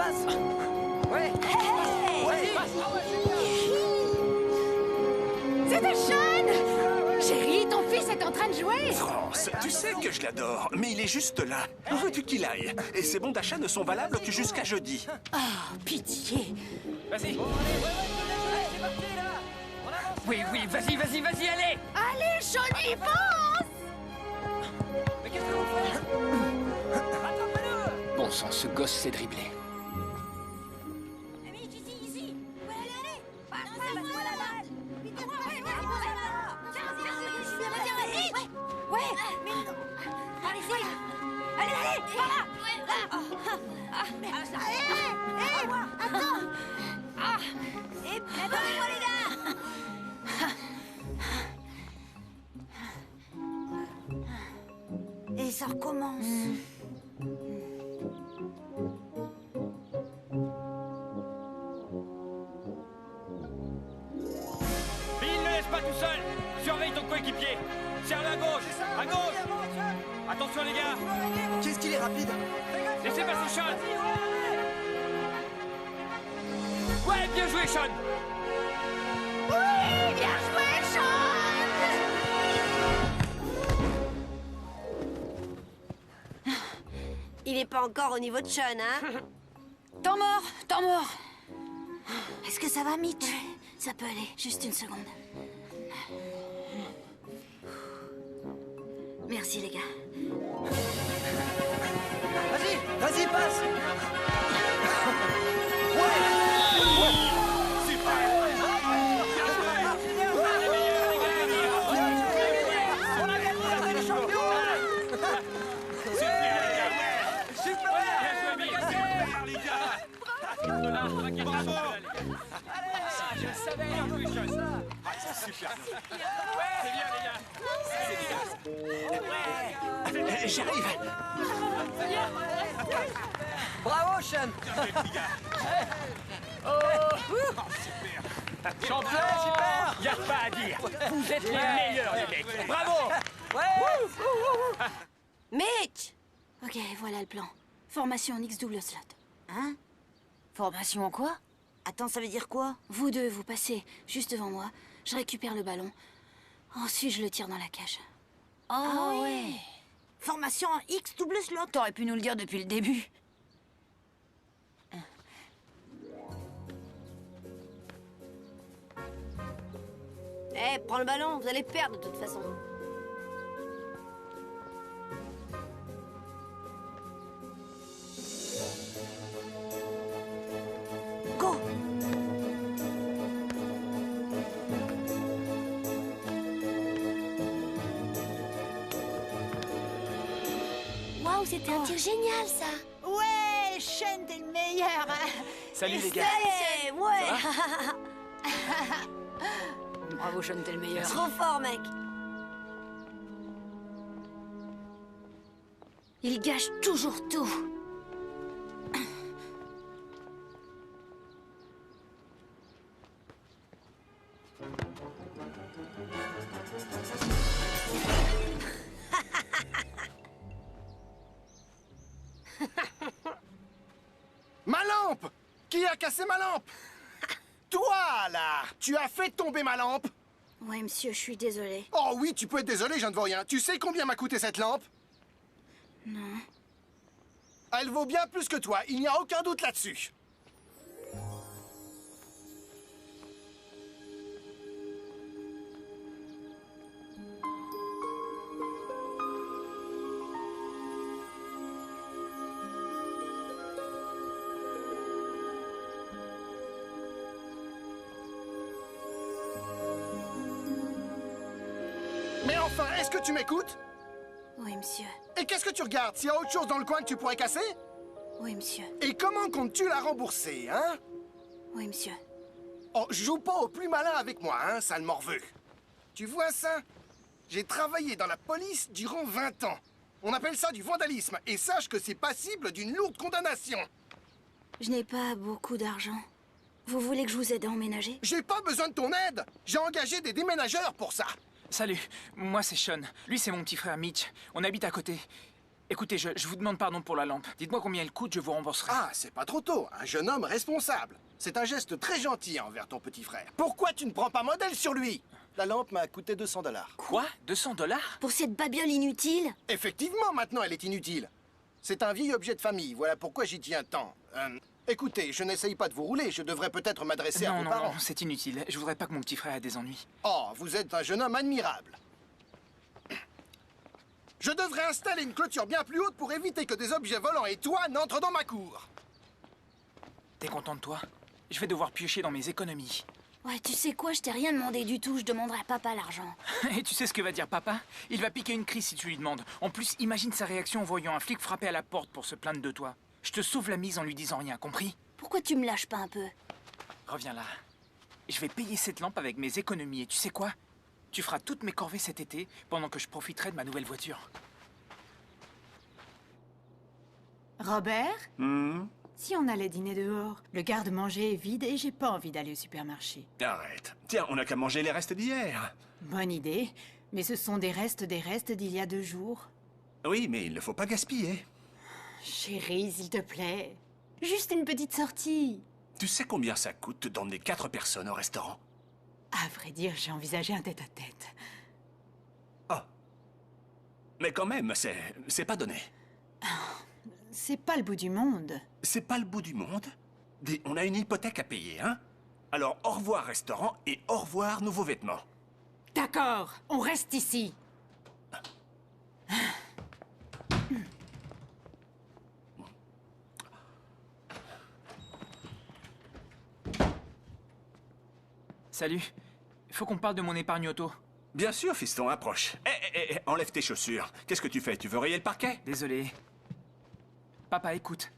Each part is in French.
passe. Ouais. Ouais. C'était Sean! Chérie, ton fils est en train de jouer! France, tu sais que je l'adore, mais il est juste là. Où veux-tu qu'il aille? Et ses bons d'achat ne sont valables que jusqu'à jeudi. Oh, pitié! Vas-y. Oui, vas-y, allez. Allez, Sean, y pense! Mais qu'est-ce que vous faites? Attrapez-le! Bon sang, ce gosse s'est dribblé. Ici. Allez. Passe-moi la balle. Ouais. Par ici. Allez, par là. Attends. Et attendez-moi, les gars. Et ça recommence. Bill, ne laisse pas tout seul. Surveille ton coéquipier. Serre-le à gauche. À gauche. Attention, les gars. Qu'est-ce qu'il est rapide? Laissez passer Sean. Ouais, bien joué, Sean. Oui, bien joué, Sean! Il est pas encore au niveau de Sean, hein? Temps mort! Est-ce que ça va, Mitch? Ça peut aller. Juste une seconde. Merci, les gars. Vas-y, passe. Je le savais. C'est bien, les gars. J'arrive. Bravo, Sean. Champion. Super. Y a pas à dire. Vous êtes les meilleurs, les mecs. Bravo. Mitch! Ok, voilà le plan. Formation en X double slot. Hein? Formation en quoi? Attends, ça veut dire quoi? Vous deux, vous passez juste devant moi. Je récupère le ballon. Ensuite, je le tire dans la cage. Ah ouais. Formation en X double slot. T'aurais pu nous le dire depuis le début. Eh, prends le ballon, vous allez perdre de toute façon. Go! Waouh, c'était un tir génial, ça. Ouais, Sean, t'es le meilleur. Salut, les gars. Eh, ouais! Bravo, Sean, t'es le meilleur. Trop fort, mec! Il gâche toujours tout. Ma lampe! Qui a cassé ma lampe? Toi, là! Tu as fait tomber ma lampe? Ouais, monsieur, je suis désolée. Oh oui, tu peux être désolé, je ne vois rien. Tu sais combien m'a coûté cette lampe? Non. Elle vaut bien plus que toi, il n'y a aucun doute là-dessus. Mais enfin, est-ce que tu m'écoutes? Oui, monsieur. Et qu'est-ce que tu regardes? S'il y a autre chose dans le coin que tu pourrais casser? Oui, monsieur. Et comment comptes-tu la rembourser, hein? Oui, monsieur. Oh, joue pas au plus malin avec moi, hein, sale morveux. Tu vois ça? J'ai travaillé dans la police durant 20 ans. On appelle ça du vandalisme, et sache que c'est passible d'une lourde condamnation. Je n'ai pas beaucoup d'argent. Vous voulez que je vous aide à emménager? J'ai pas besoin de ton aide. J'ai engagé des déménageurs pour ça. Salut, moi c'est Sean. Lui c'est mon petit frère Mitch. On habite à côté. Écoutez, je vous demande pardon pour la lampe. Dites-moi combien elle coûte, je vous rembourserai. Ah, c'est pas trop tôt. Un jeune homme responsable. C'est un geste très gentil envers ton petit frère. Pourquoi tu ne prends pas modèle sur lui? La lampe m'a coûté 200 $. Quoi? 200 $? Pour cette babiole inutile? Effectivement, maintenant, elle est inutile. C'est un vieil objet de famille. Voilà pourquoi j'y tiens tant. Écoutez, je n'essaye pas de vous rouler. Je devrais peut-être m'adresser à Non, vos non, parents. non, c'est inutile. Je voudrais pas que mon petit frère ait des ennuis. Oh, vous êtes un jeune homme admirable. Je devrais installer une clôture bien plus haute pour éviter que des objets volants et toi n'entrent dans ma cour. T'es content de toi? Je vais devoir piocher dans mes économies. Ouais, tu sais quoi, je t'ai rien demandé du tout, je demanderai à papa l'argent. Et tu sais ce que va dire papa? Il va piquer une crise si tu lui demandes. En plus, imagine sa réaction en voyant un flic frapper à la porte pour se plaindre de toi. Je te sauve la mise en lui disant rien, compris? Pourquoi tu me lâches pas un peu? Reviens là. Je vais payer cette lampe avec mes économies et tu sais quoi? Tu feras toutes mes corvées cet été pendant que je profiterai de ma nouvelle voiture. Robert? Si on allait dîner dehors, le garde-manger est vide et j'ai pas envie d'aller au supermarché. Arrête. Tiens, on n'a qu'à manger les restes d'hier. Bonne idée, mais ce sont des restes d'il y a 2 jours. Oui, mais il ne faut pas gaspiller. Chérie, s'il te plaît. Juste une petite sortie. Tu sais combien ça coûte d'emmener 4 personnes au restaurant? À vrai dire, j'ai envisagé un tête-à-tête. Oh. Mais quand même, c'est pas donné. C'est pas le bout du monde. C'est pas le bout du monde. On a une hypothèque à payer, hein? Alors, au revoir restaurant et au revoir nouveaux vêtements. D'accord, on reste ici. Salut. Faut qu'on parle de mon épargne auto. Bien sûr, fiston, approche. Enlève tes chaussures. Qu'est-ce que tu fais? Tu veux rayer le parquet? Désolé. Papa, écoute.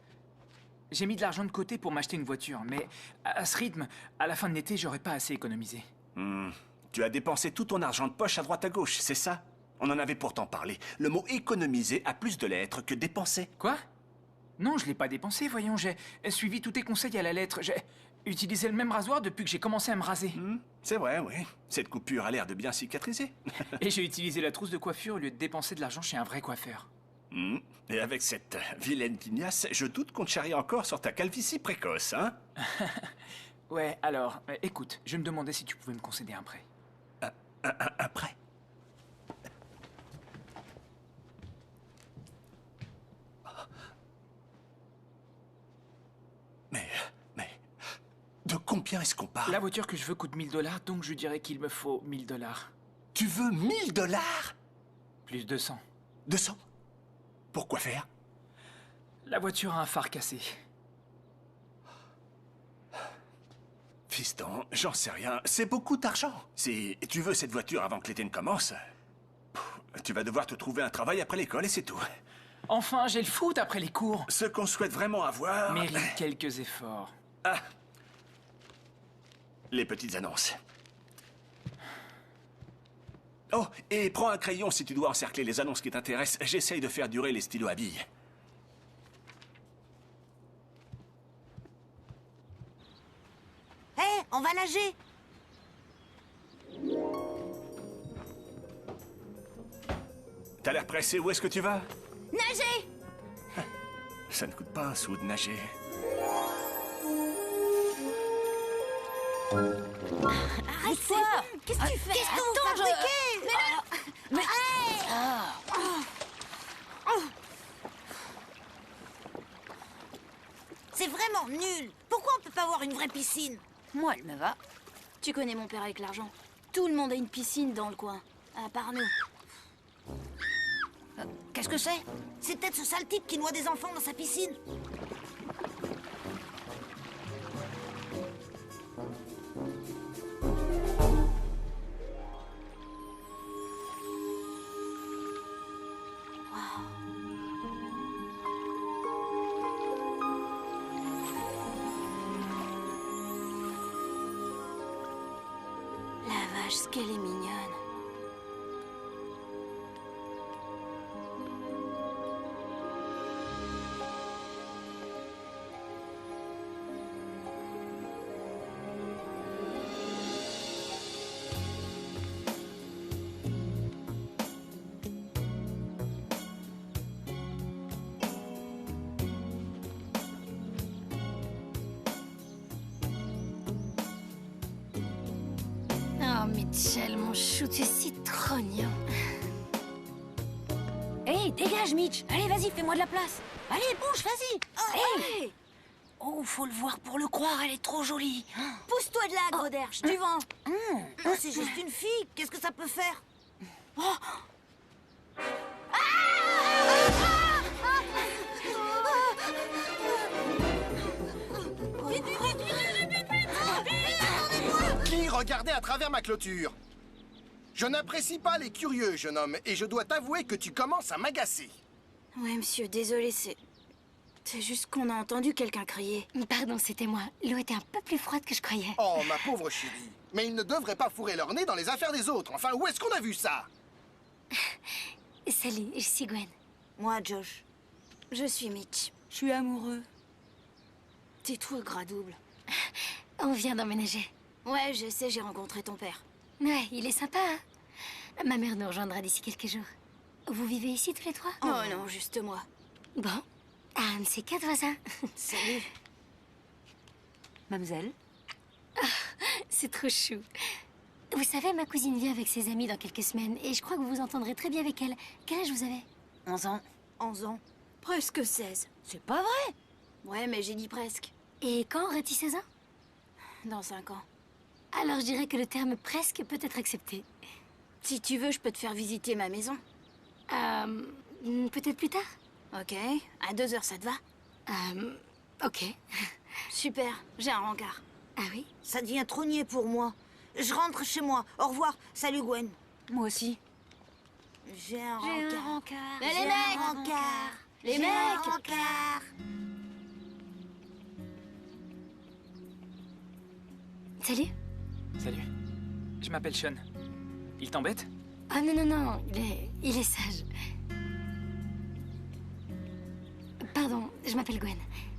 J'ai mis de l'argent de côté pour m'acheter une voiture, mais à ce rythme, à la fin de l'été, j'aurais pas assez économisé. Tu as dépensé tout ton argent de poche à droite à gauche, c'est ça? On en avait pourtant parlé. Le mot économiser a plus de lettres que dépenser. Quoi? Non, je l'ai pas dépensé, voyons. J'ai suivi tous tes conseils à la lettre. J'ai utilisé le même rasoir depuis que j'ai commencé à me raser. C'est vrai, oui. Cette coupure a l'air de bien cicatriser. Et j'ai utilisé la trousse de coiffure au lieu de dépenser de l'argent chez un vrai coiffeur. Et avec cette vilaine tignasse, je doute qu'on te charrie encore sur ta calvitie précoce, hein? Ouais, alors, écoute, je me demandais si tu pouvais me concéder un prêt. Un prêt? Mais... De combien est-ce qu'on parle? La voiture que je veux coûte 1000 $, donc je dirais qu'il me faut 1000 $. Tu veux 1000 $? Plus 200. 200? Pourquoi faire? La voiture a un phare cassé. Fiston, j'en sais rien. C'est beaucoup d'argent. Si tu veux cette voiture avant que l'été ne commence, tu vas devoir te trouver un travail après l'école et c'est tout. Enfin, j'ai le foot après les cours. Ce qu'on souhaite vraiment avoir... Mérite quelques efforts. Ah. Les petites annonces. Oh, et prends un crayon si tu dois encercler les annonces qui t'intéressent. J'essaye de faire durer les stylos à billes. Hé, on va nager. T'as l'air pressé, où est-ce que tu vas? Nager. Ça ne coûte pas un sou de nager. Arrête-toi. Qu'est-ce que tu fais? Qu'est-ce que vous fabriquez? C'est vraiment nul. Pourquoi on peut pas avoir une vraie piscine? Moi, elle me va. Tu connais mon père avec l'argent. Tout le monde a une piscine dans le coin, à part nous. Qu'est-ce que c'est? C'est peut-être ce sale type qui noie des enfants dans sa piscine. La vache, ce qu'elle est mignonne. Mitchell, mon chou, tu es si trognon. Hé, dégage, Mitch. Allez, vas-y, fais-moi de la place. Allez, bouge, vas-y. Hey. Oh, faut le voir pour le croire, elle est trop jolie. Pousse-toi de là, gros derche, du vent. Oh, c'est juste une fille. Qu'est-ce que ça peut faire? Qui regardait à travers ma clôture? Je n'apprécie pas les curieux, jeune homme, et je dois t'avouer que tu commences à m'agacer. Ouais, monsieur, désolé, c'est juste qu'on a entendu quelqu'un crier. Pardon, c'était moi. L'eau était un peu plus froide que je croyais. Oh, ma pauvre chérie. Mais ils ne devraient pas fourrer leur nez dans les affaires des autres. Enfin, où est-ce qu'on a vu ça? Salut, je suis Gwen. Moi, Josh. Je suis Mitch. Je suis amoureux. Tais-toi, gras double. On vient d'emménager. Ouais, je sais, j'ai rencontré ton père. Ouais, il est sympa, hein? Ma mère nous rejoindra d'ici quelques jours. Vous vivez ici tous les trois? Oh non, juste moi. Bon. Un de ces quatre voisins. Salut. Mademoiselle? C'est trop chou. Vous savez, ma cousine vient avec ses amis dans quelques semaines et je crois que vous vous entendrez très bien avec elle. Quel âge vous avez? 11 ans. 11 ans. Presque 16. C'est pas vrai? Ouais, mais j'ai dit presque. Et quand aurait-il 16 ans? Dans 5 ans. Alors je dirais que le terme presque peut être accepté. Si tu veux, je peux te faire visiter ma maison. Peut-être plus tard? Ok. À 2h, ça te va? Ok. Super, j'ai un rencard. Ah oui? Ça devient trop niais pour moi. Je rentre chez moi. Au revoir. Salut, Gwen. Moi aussi. J'ai un rencard. Mais les J'ai un mecs! rencard. Les J'ai mecs! un rencard. Salut? Salut. Je m'appelle Sean. Il t'embête? Oh non, non, non, il est sage. Pardon, je m'appelle Gwen.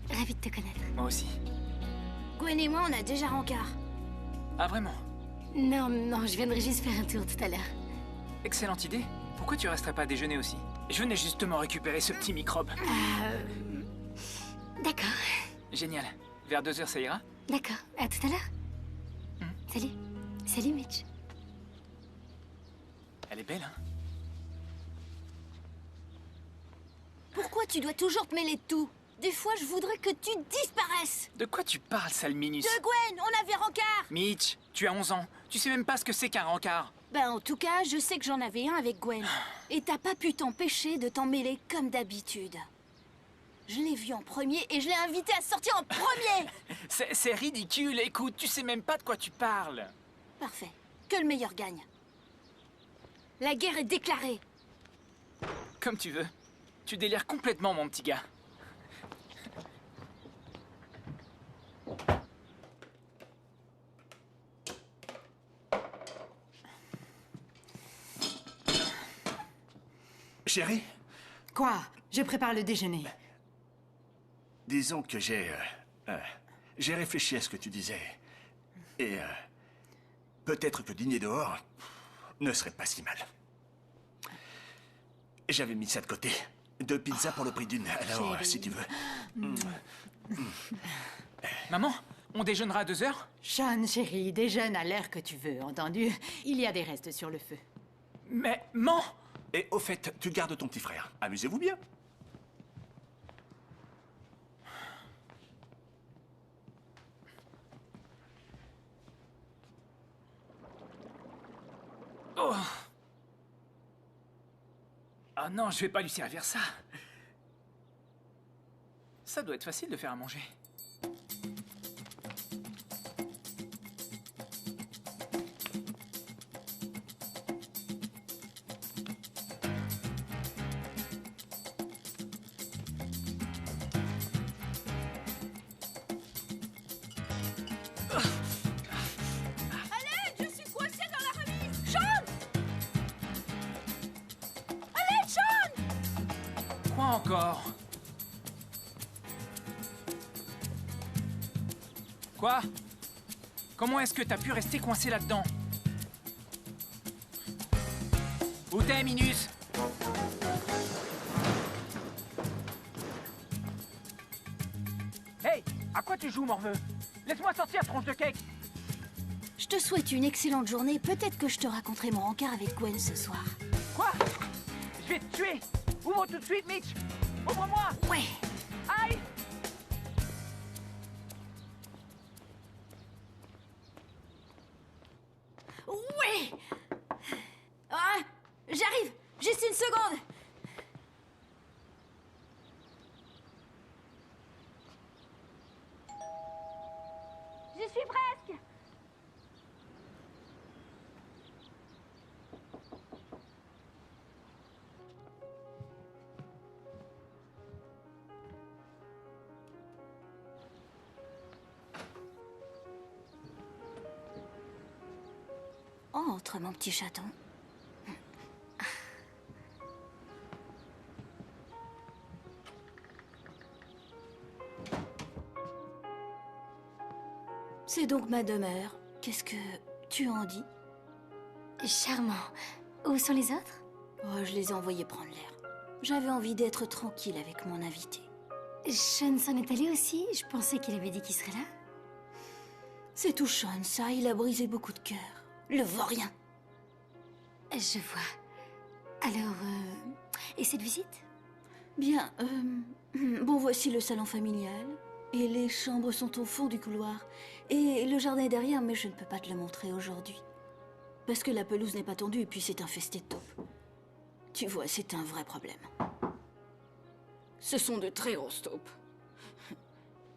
Ravie de te connaître. Moi aussi. Gwen et moi, on a déjà rencard. Ah, vraiment? Non, non, je viendrai juste faire un tour tout à l'heure. Excellente idée. Pourquoi tu resterais pas déjeuner aussi? Je venais justement récupérer ce petit microbe. D'accord, Génial. Vers 2h, ça ira? d'accord. À tout à l'heure. Salut. Salut, Mitch. Elle est belle, hein? Pourquoi tu dois toujours te mêler de tout? Des fois, je voudrais que tu disparaisses. De quoi tu parles, sale minus? De Gwen, on avait rencard. Mitch, tu as 11 ans. Tu sais même pas ce que c'est qu'un rencard. Ben, en tout cas, je sais que j'en avais un avec Gwen. Et t'as pas pu t'empêcher de t'en mêler comme d'habitude. Je l'ai vu en premier et je l'ai invité à sortir en premier. C'est ridicule. Écoute, tu sais même pas de quoi tu parles. Parfait. Que le meilleur gagne. La guerre est déclarée. Comme tu veux. Tu délires complètement, mon petit gars. Chérie, Quoi? Je prépare le déjeuner. disons que j'ai réfléchi à ce que tu disais. Et peut-être que dîner dehors ne serait pas si mal. J'avais mis ça de côté. 2 pizzas pour le prix d'une. Alors, si tu veux. Maman, on déjeunera à 2h? Sean, chérie, déjeune à l'heure que tu veux, entendu? Il y a des restes sur le feu. Mais, maman! Et au fait, tu gardes ton petit frère. Amusez-vous bien. Oh! Ah non, je vais pas lui servir ça. Ça doit être facile de faire à manger. Je suis coincée dans la remise. Sean! Allez, Sean! Quoi encore? Quoi? Comment est-ce que t'as pu rester coincé là-dedans? Où t'es, Minus? Hey! À quoi tu joues, morveux? Laisse-moi sortir, tronche de cake! Je Je te souhaite une excellente journée. Peut-être que je te raconterai mon rencard avec Gwen ce soir. Quoi? Je vais te tuer! Ouvre tout de suite, Mitch! Ouvre-moi! Ouais. Aïe! Ouais. Ah, j'arrive. Juste une seconde. J'y suis presque. Entre, mon petit chaton. C'est donc ma demeure. Qu'est-ce que tu en dis? Charmant. Où sont les autres? Oh, je les ai envoyés prendre l'air. J'avais envie d'être tranquille avec mon invité. Sean s'en est allé aussi? Je pensais qu'il avait dit qu'il serait là. C'est tout Sean, ça. Il a brisé beaucoup de cœurs. Le vaurien. Je vois. Alors, et cette visite? Bien, bon, voici le salon familial. Et les chambres sont au fond du couloir. Et le jardin est derrière, mais je ne peux pas te le montrer aujourd'hui. Parce que la pelouse n'est pas tendue et puis c'est infesté de taupes. Tu vois, c'est un vrai problème. Ce sont de très grosses taupes.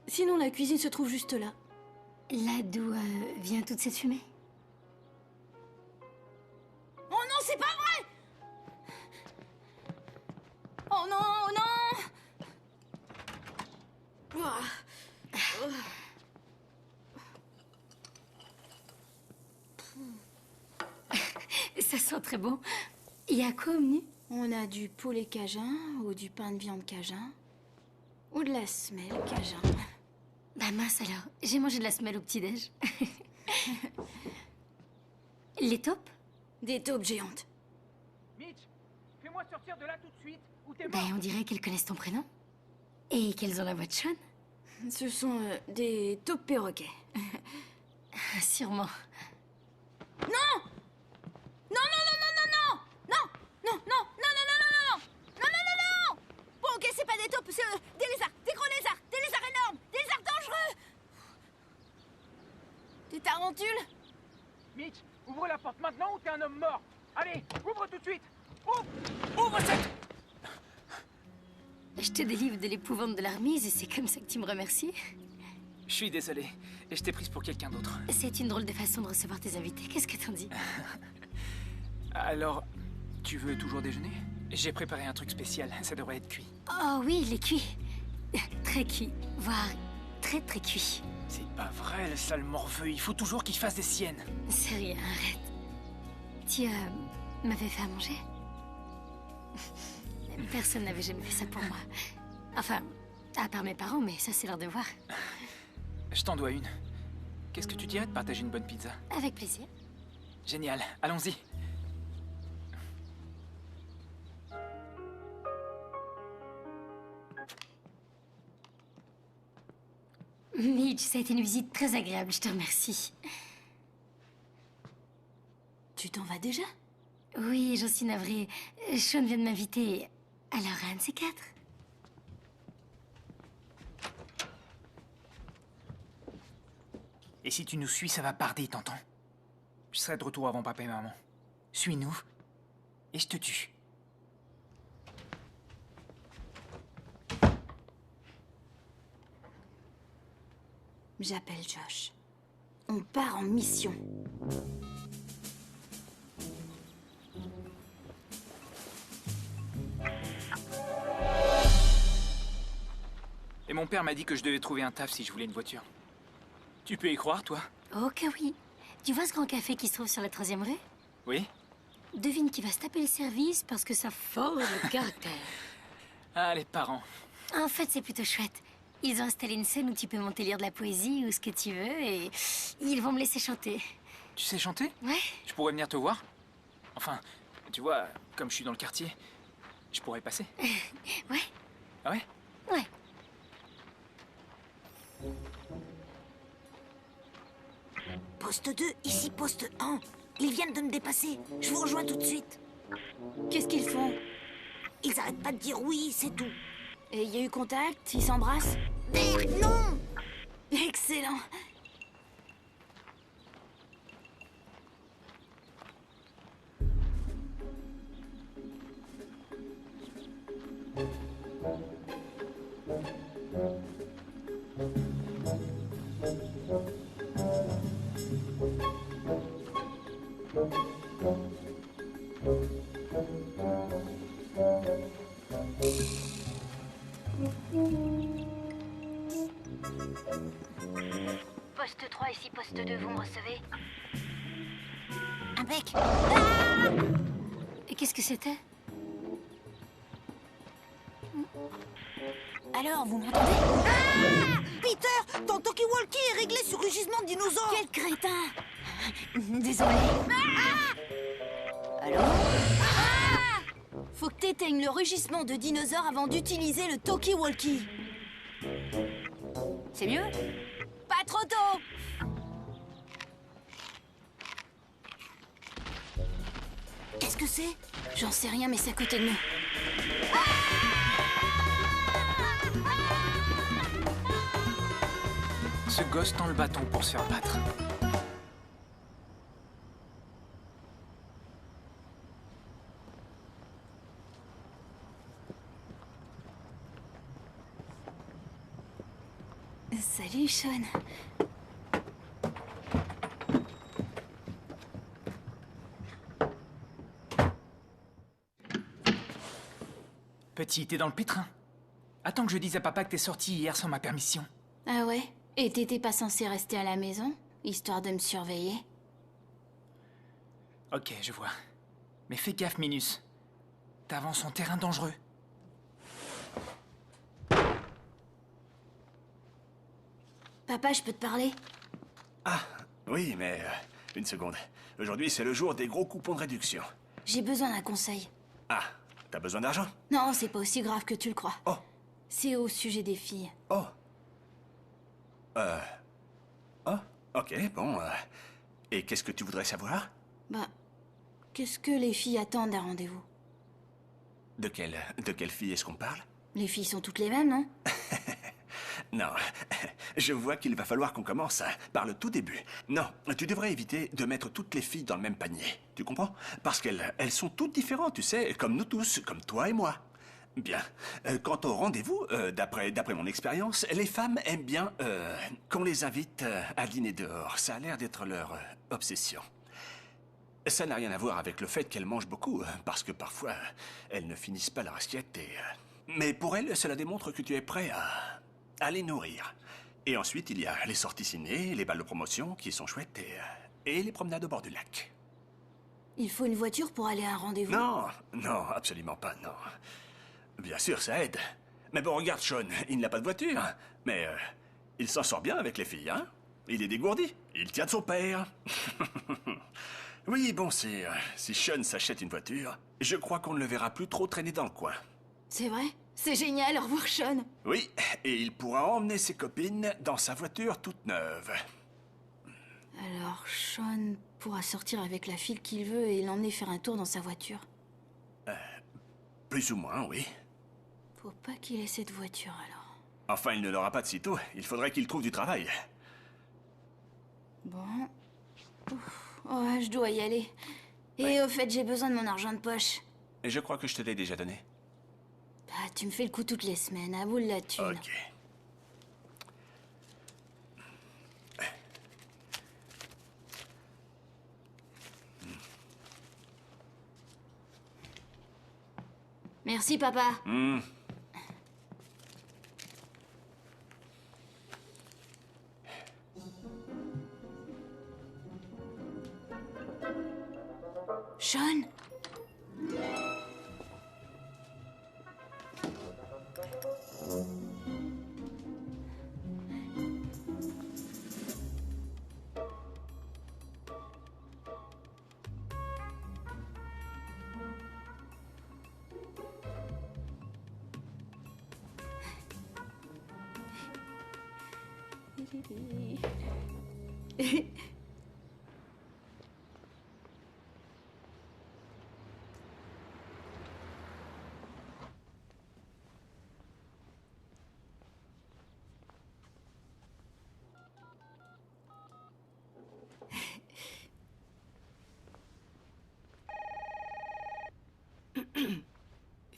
Sinon, la cuisine se trouve juste là. Là d'où vient toute cette fumée? Oh non, c'est pas vrai! Oh non, oh non! Ouah. Ça sent très bon. Il y a quoi au menu? On a du poulet cajun ou du pain de viande cajun ou de la semelle cajun. Bah mince alors, j'ai mangé de la semelle au petit-déj. Les taupes? Des taupes géantes. Mitch, fais-moi sortir de là tout de suite, ou t'es Bah mort! on dirait qu'elles connaissent ton prénom. Et qu'elles ont la voix de Sean. Ce sont des taupes perroquets. Ah, sûrement. Non! Non, non, non, non, non, non! Non! Non, non, non, non, non, non, non! Non, non, non, non! Bon, ok, c'est pas des taupes, c'est des lézards, des gros lézards, des lézards énormes, des lézards dangereux! Des tarentules? Mitch, ouvre la porte maintenant ou t'es un homme mort! Allez, ouvre tout de suite! Ouvre! Ouvre cette... Je te délivre de l'épouvante de la remise et c'est comme ça que tu me remercies. Je suis désolé, et je t'ai prise pour quelqu'un d'autre. C'est une drôle de façon de recevoir tes invités. Qu'est-ce que t'en dis? Alors, tu veux toujours déjeuner? J'ai préparé un truc spécial, ça devrait être cuit. Oh oui, il est cuit. Très cuit, voire très très cuit. C'est pas vrai, le sale morveux, il faut toujours qu'il fasse des siennes. C'est rien, arrête. Tu m'avais fait à manger? Personne n'avait jamais fait ça pour moi. Enfin, à part mes parents, mais ça c'est leur devoir. Je t'en dois une. Qu'est-ce que tu dirais de partager une bonne pizza? Avec plaisir. Génial, allons-y. Mitch, ça a été une visite très agréable, je te remercie. Tu t'en vas déjà? Oui, j'en suis navrée. Sean vient de m'inviter. Alors, un de ces quatre. Et si tu nous suis, ça va barder, t'entends? Je serai de retour avant papa et maman. Suis-nous, et je te tue. J'appelle Josh. On part en mission. Et mon père m'a dit que je devais trouver un taf si je voulais une voiture. Tu peux y croire, toi? Oh que oui. Tu vois ce grand café qui se trouve sur la 3e rue? Oui? Devine qui va se taper le service parce que ça forge le caractère. Ah, les parents. En fait, c'est plutôt chouette. Ils ont installé une scène où tu peux monter lire de la poésie ou ce que tu veux et ils vont me laisser chanter. Tu sais chanter? Ouais. Je pourrais venir te voir? Enfin, tu vois, comme je suis dans le quartier, je pourrais passer. Ouais. Ah ouais? Ouais. Poste 2, ici poste 1. Ils viennent de me dépasser. Je vous rejoins tout de suite. Qu'est-ce qu'ils font? Ils arrêtent pas de dire oui, c'est tout. Et il y a eu contact? Ils s'embrassent? Merde, non! Excellent. Poste 3, ici poste 2, vous me recevez? Un bec. Et qu'est-ce que c'était? Alors, vous m'entendez? Peter, ton talkie-walkie est réglé sur rugissement de dinosaure. Quel crétin! Désolé. Allô? Faut que t'éteignes le rugissement de dinosaure avant d'utiliser le talkie-walkie. C'est mieux? Pas trop tôt! Qu'est-ce que c'est? J'en sais rien, mais c'est à côté de nous. Ce gosse tend le bâton pour se faire battre. Salut, Sean. Petit, t'es dans le pétrin. Attends que je dise à papa que t'es sorti hier sans ma permission. Ah ouais? Et t'étais pas censé rester à la maison, histoire de me surveiller? Ok, je vois. Mais fais gaffe, Minus. T'avances en terrain dangereux. Papa, je peux te parler? Ah, oui, mais... une seconde. Aujourd'hui, c'est le jour des gros coupons de réduction. J'ai besoin d'un conseil. Ah, t'as besoin d'argent? Non, c'est pas aussi grave que tu le crois. Oh. C'est au sujet des filles. Oh. Oh, ok, bon. Et qu'est-ce que tu voudrais savoir? Bah, qu'est-ce que les filles attendent d'un rendez-vous? De quelle fille est-ce qu'on parle? Les filles sont toutes les mêmes, non? Non, je vois qu'il va falloir qu'on commence par le tout début. Non, tu devrais éviter de mettre toutes les filles dans le même panier. Tu comprends? Parce qu'elles sont toutes différentes, tu sais, comme nous tous, comme toi et moi. Bien. Quant au rendez-vous, d'après mon expérience, les femmes aiment bien qu'on les invite à dîner dehors. Ça a l'air d'être leur obsession. Ça n'a rien à voir avec le fait qu'elles mangent beaucoup, parce que parfois, elles ne finissent pas leur assiette et... Mais pour elles, cela démontre que tu es prêt à les nourrir. Et ensuite, il y a les sorties ciné, les balles de promotion, qui sont chouettes, et les promenades au bord du lac. Il faut une voiture pour aller à un rendez-vous? Non, non, absolument pas, non. Bien sûr, ça aide. Mais bon, regarde Sean, il n'a pas de voiture. Mais il s'en sort bien avec les filles, hein? Il est dégourdi, il tient de son père. Oui, bon, si Sean s'achète une voiture, je crois qu'on ne le verra plus trop traîner dans le coin. C'est vrai? C'est génial, au revoir, Sean. Oui, et il pourra emmener ses copines dans sa voiture toute neuve. Alors, Sean pourra sortir avec la fille qu'il veut et l'emmener faire un tour dans sa voiture. Plus ou moins, oui. Faut pas qu'il ait cette voiture, alors. Enfin, il ne l'aura pas de sitôt. Il faudrait qu'il trouve du travail. Bon. Ouf. Oh, je dois y aller. Et Ouais. au fait, j'ai besoin de mon argent de poche. Et je crois que je te l'ai déjà donné. Bah, tu me fais le coup toutes les semaines, à bout de la thune. Ok. Merci, papa. Sean?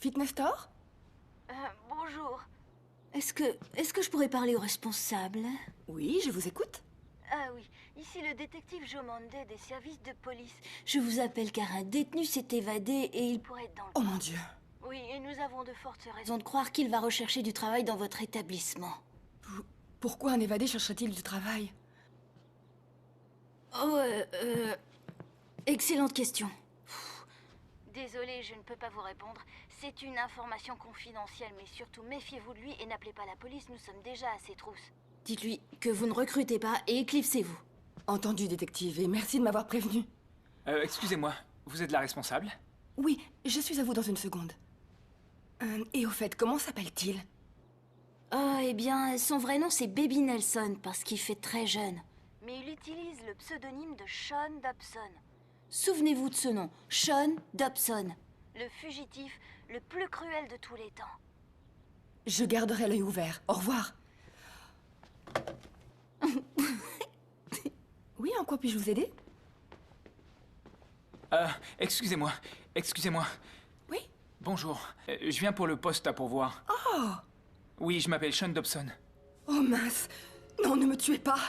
Fitness Store? Bonjour. Est-ce que je pourrais parler au responsable? Oui, je vous écoute. Ah oui, ici le détective Jomande des services de police. Je vous appelle car un détenu s'est évadé et il pourrait être dans le... Oh mon Dieu. Oui, et nous avons de fortes raisons. Raison de croire qu'il va rechercher du travail dans votre établissement. Pourquoi un évadé chercherait-il du travail? Oh, excellente question. Désolée, je ne peux pas vous répondre. C'est une information confidentielle, mais surtout méfiez-vous de lui et n'appelez pas la police, nous sommes déjà à ses trousses. Dites-lui que vous ne recrutez pas et éclipsez-vous. Entendu, détective, et merci de m'avoir prévenu. Excusez-moi, vous êtes la responsable? Oui, je suis à vous dans une seconde. Et au fait, comment s'appelle-t-il? Oh, eh bien, son vrai nom c'est Baby Nelson parce qu'il fait très jeune. Mais il utilise le pseudonyme de Sean Dobson. Souvenez-vous de ce nom, Sean Dobson. Le fugitif le plus cruel de tous les temps. Je garderai l'œil ouvert. Au revoir. Oui, en quoi puis-je vous aider? Excusez-moi. Oui? Bonjour. Je viens pour le poste à pourvoir. Oh! Oui, je m'appelle Sean Dobson. Oh mince! Non, ne me tuez pas!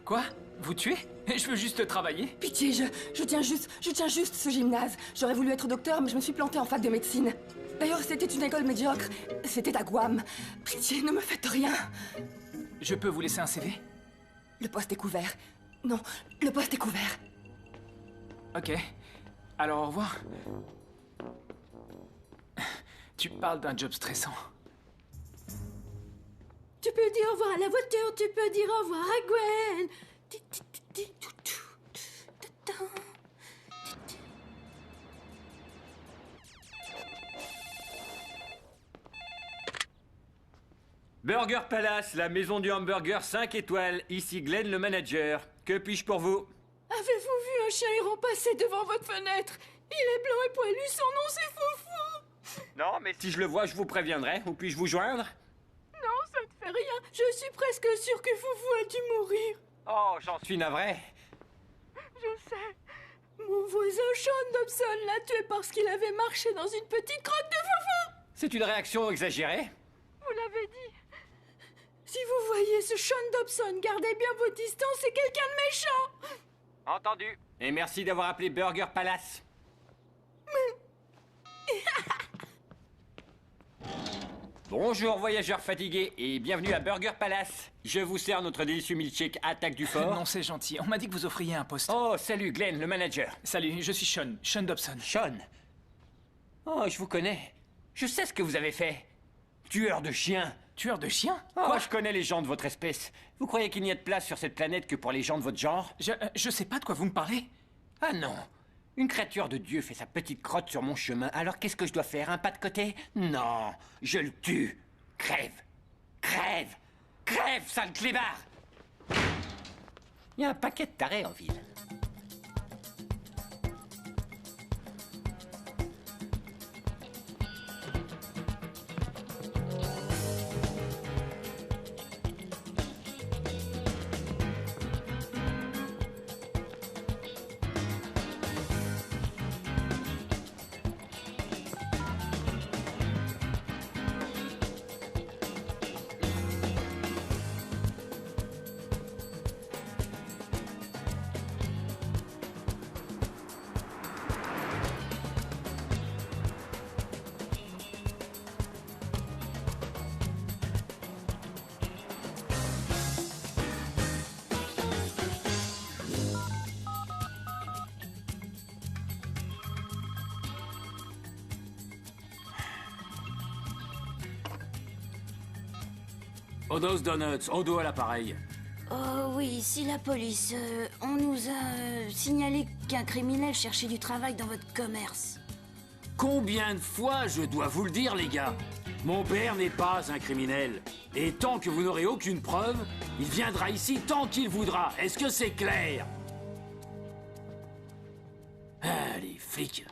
Quoi? Vous tuez? Je veux juste travailler. Pitié, je tiens juste ce gymnase. J'aurais voulu être docteur, mais je me suis plantée en fac de médecine. D'ailleurs, c'était une école médiocre. C'était à Guam. Pitié, ne me faites rien. Je peux vous laisser un CV? Le poste est couvert. Non, le poste est couvert. Ok. Alors, au revoir. Tu parles d'un job stressant. Tu peux dire au revoir à la voiture, tu peux dire au revoir à Gwen. Burger Palace, la maison du hamburger 5 étoiles. Ici Glenn, le manager. Que puis-je pour vous? Avez-vous vu un chien errant passer devant votre fenêtre? Il est blanc et poilu, son nom c'est Foufou. Non, mais si je le vois, je vous préviendrai. Où puis-je vous joindre? Non, ça ne fait rien. Je suis presque sûre que Foufou a dû mourir. Oh, j'en suis navré. Je sais. Mon voisin Sean Dobson l'a tué parce qu'il avait marché dans une petite crotte de Foufou. C'est une réaction exagérée? Vous l'avez dit. Si vous voyez ce Sean Dobson, gardez bien vos distances, c'est quelqu'un de méchant. Entendu. Et merci d'avoir appelé Burger Palace. Bonjour voyageurs fatigués et bienvenue à Burger Palace. Je vous sers notre délicieux milkshake Attaque du Fort. Non, c'est gentil. On m'a dit que vous offriez un poste. Oh, salut Glenn, le manager. Salut, je suis Sean. Sean Dobson. Sean? Oh, je vous connais. Je sais ce que vous avez fait. Tueur de chiens. Tueur de chiens? Quoi? Je connais les gens de votre espèce. Vous croyez qu'il n'y a de place sur cette planète que pour les gens de votre genre? Je sais pas de quoi vous me parlez. Ah non. Une créature de Dieu fait sa petite crotte sur mon chemin. Alors qu'est-ce que je dois faire? Un pas de côté? Non. Je le tue. Crève. Crève. Crève, sale clébard! Il y a un paquet de tarés en ville. Odo's Donuts, Odo à l'appareil. Oh oui, ici la police. On nous a signalé qu'un criminel cherchait du travail dans votre commerce. Combien de fois je dois vous le dire, les gars? Mon père n'est pas un criminel. Et tant que vous n'aurez aucune preuve, il viendra ici tant qu'il voudra. Est-ce que c'est clair? Ah, les flics.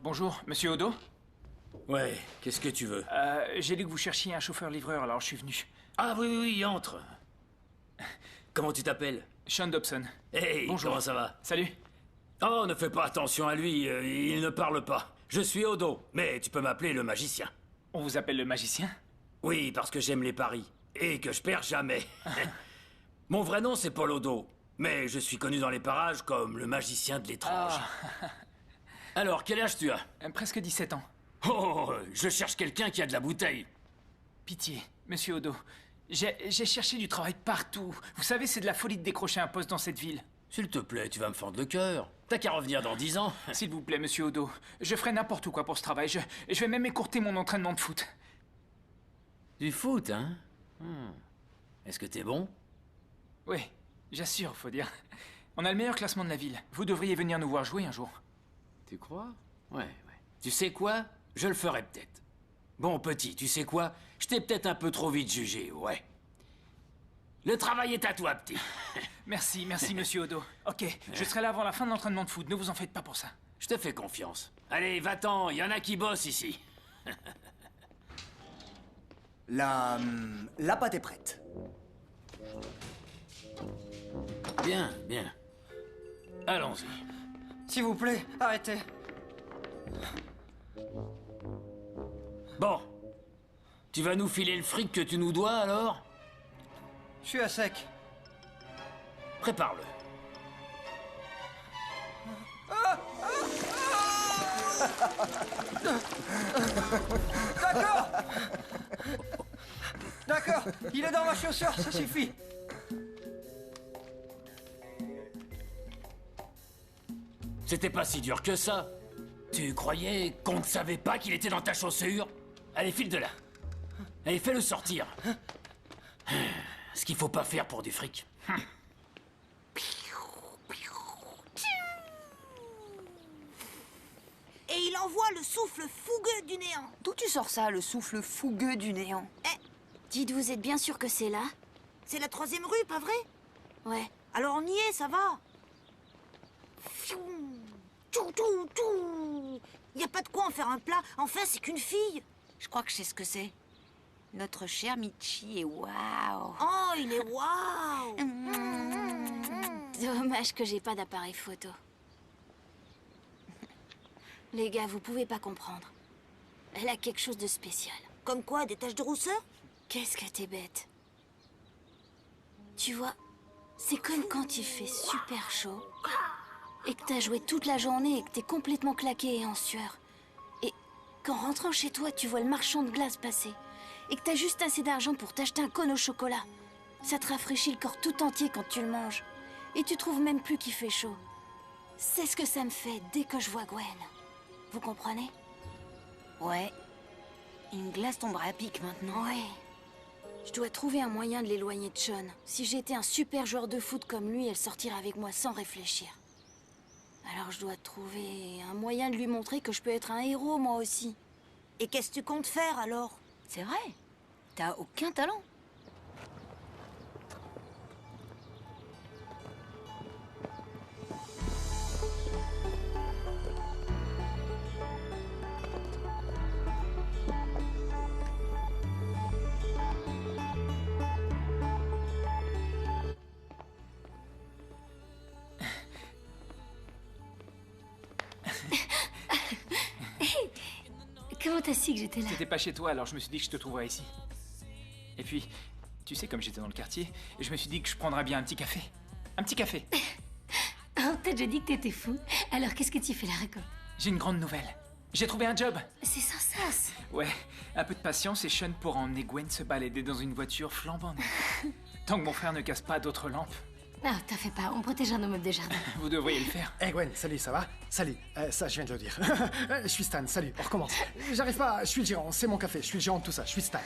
Bonjour, monsieur Odo? Ouais, qu'est-ce que tu veux? J'ai lu que vous cherchiez un chauffeur-livreur, alors je suis venu. Ah oui, entre. Comment tu t'appelles? Sean Dobson. Hey, bonjour. Comment ça va? Salut. Oh, ne fais pas attention à lui, il ne parle pas. Je suis Odo, mais tu peux m'appeler le magicien. On vous appelle le magicien? Oui, parce que j'aime les paris, et que je perds jamais. Mon vrai nom, c'est Paul Odo, mais je suis connu dans les parages comme le magicien de l'étrange. Alors, quel âge tu as? Presque 17 ans. Oh, je cherche quelqu'un qui a de la bouteille. Pitié, monsieur Odo. J'ai cherché du travail partout. Vous savez, c'est de la folie de décrocher un poste dans cette ville. S'il te plaît, tu vas me fendre le cœur. T'as qu'à revenir dans 10 ans. S'il vous plaît, monsieur Odo. Je ferai n'importe quoi pour ce travail. Je vais même écourter mon entraînement de foot. Du foot, hein? Est-ce que t'es bon? Oui, j'assure, faut dire. On a le meilleur classement de la ville. Vous devriez venir nous voir jouer un jour. Tu crois? Ouais. Tu sais quoi? Je le ferai peut-être. Bon, petit, tu sais quoi? Je t'ai peut-être un peu trop vite jugé, ouais. Le travail est à toi, petit. Merci, monsieur Odo. Ok, je serai là avant la fin de l'entraînement de foot. Ne vous en faites pas pour ça. Je te fais confiance. Allez, va-t'en, il y en a qui bossent ici. La pâte est prête. Bien. Allons-y. S'il vous plaît, arrêtez. Bon. Tu vas nous filer le fric que tu nous dois, alors? Je suis à sec. Prépare-le. D'accord, il est dans ma chaussure, ça suffit. C'était pas si dur que ça. Tu croyais qu'on ne savait pas qu'il était dans ta chaussure? Allez, file de là. Allez, fais-le sortir. Ce qu'il faut pas faire pour du fric. Et il envoie le souffle fougueux du néant. D'où tu sors ça, le souffle fougueux du néant? Dites, vous êtes bien sûr que c'est là? C'est la 3e rue, pas vrai? Ouais. Alors on y est, ça va. Y a pas de quoi en faire un plat. Enfin, c'est qu'une fille. Je crois que je sais ce que c'est. Notre cher Michi est waouh. Oh, il est waouh. Dommage que j'ai pas d'appareil photo. Les gars, vous pouvez pas comprendre. Elle a quelque chose de spécial. Comme quoi, des taches de rousseur? Qu'est-ce que t'es bête. Tu vois, c'est comme quand il fait super chaud et que t'as joué toute la journée et que t'es complètement claqué et en sueur. Et qu'en rentrant chez toi, tu vois le marchand de glace passer et que t'as juste assez d'argent pour t'acheter un cône au chocolat. Ça te rafraîchit le corps tout entier quand tu le manges. Et tu trouves même plus qu'il fait chaud. C'est ce que ça me fait dès que je vois Gwen. Vous comprenez? Ouais. Une glace tombera à pic maintenant. Ouais. Je dois trouver un moyen de l'éloigner de Sean. Si j'étais un super joueur de foot comme lui, elle sortirait avec moi sans réfléchir. Alors je dois trouver un moyen de lui montrer que je peux être un héros, moi aussi. Et qu'est-ce que tu comptes faire, alors? C'est vrai. T'as aucun talent. Comment t'as su que j'étais là? T'étais pas chez toi, alors je me suis dit que je te trouverais ici. Et puis, tu sais, comme j'étais dans le quartier, je me suis dit que je prendrais bien un petit café. Un petit café. Oh, t'as déjà dit que t'étais fou. Alors, qu'est-ce que tu fais là, raconte? J'ai une grande nouvelle. J'ai trouvé un job. C'est sans sens. Ouais, un peu de patience et Sean pourra emmener Gwen se balader dans une voiture flambant neuve. Tant que mon frère ne casse pas d'autres lampes. Non, t'en fais pas, on protégera nos meubles de jardin. Vous devriez le faire. Hey Gwen, salut, ça va? Salut, ça je viens de le dire. Je suis Stan, salut, on recommence. J'arrive pas, je suis le gérant, c'est mon café, je suis le gérant de tout ça, je suis Stan.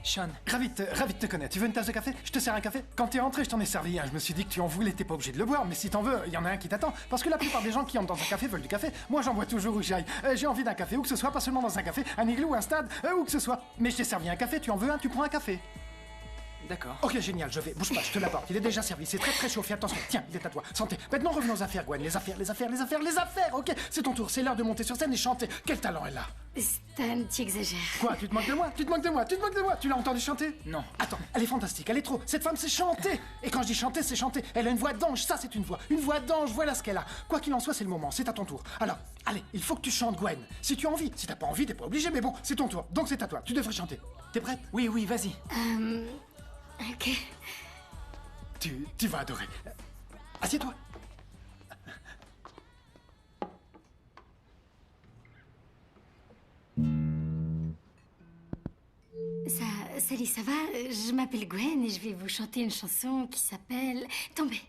Sean. Ravi de te connaître, tu veux une tasse de café? Je te sers un café? Quand t'es rentré, je t'en ai servi un, je me suis dit que tu en voulais, t'es pas obligé de le boire, mais si t'en veux, il y en a un qui t'attend. Parce que la plupart des gens qui entrent dans un café veulent du café. Moi j'en bois toujours où j'aille. J'ai envie d'un café, où que ce soit, pas seulement dans un café, un igloo, un stade, où que ce soit. Mais je t'ai servi un café, tu en veux un, tu prends un café. D'accord. Ok, génial, je vais. Bouge pas, je te l'apporte. Il est déjà servi, c'est très très chaud. Fais attention. Tiens, il est à toi. Santé. Maintenant, revenons aux affaires, Gwen. Les affaires. Ok, c'est ton tour. C'est l'heure de monter sur scène et chanter. Quel talent elle a. Stan, tu exagères. Quoi, tu te moques de moi? Tu l'as entendu chanter? Non. Attends, elle est fantastique, elle est trop. Cette femme, c'est chanter. Et quand je dis chanter, c'est chanter. Elle a une voix d'ange, ça c'est une voix. Une voix d'ange, voilà ce qu'elle a. Quoi qu'il en soit, c'est le moment, c'est à ton tour. Alors, allez, il faut que tu chantes, Gwen. Si tu as envie. Si t'as pas envie, t'es pas obligé, mais bon, c'est ton tour. Donc c'est à toi, tu devrais chanter. T'es prête? Oui, vas-y. Ok. Tu vas adorer. Assieds-toi. Salut, ça va? Je m'appelle Gwen et je vais vous chanter une chanson qui s'appelle Tomber.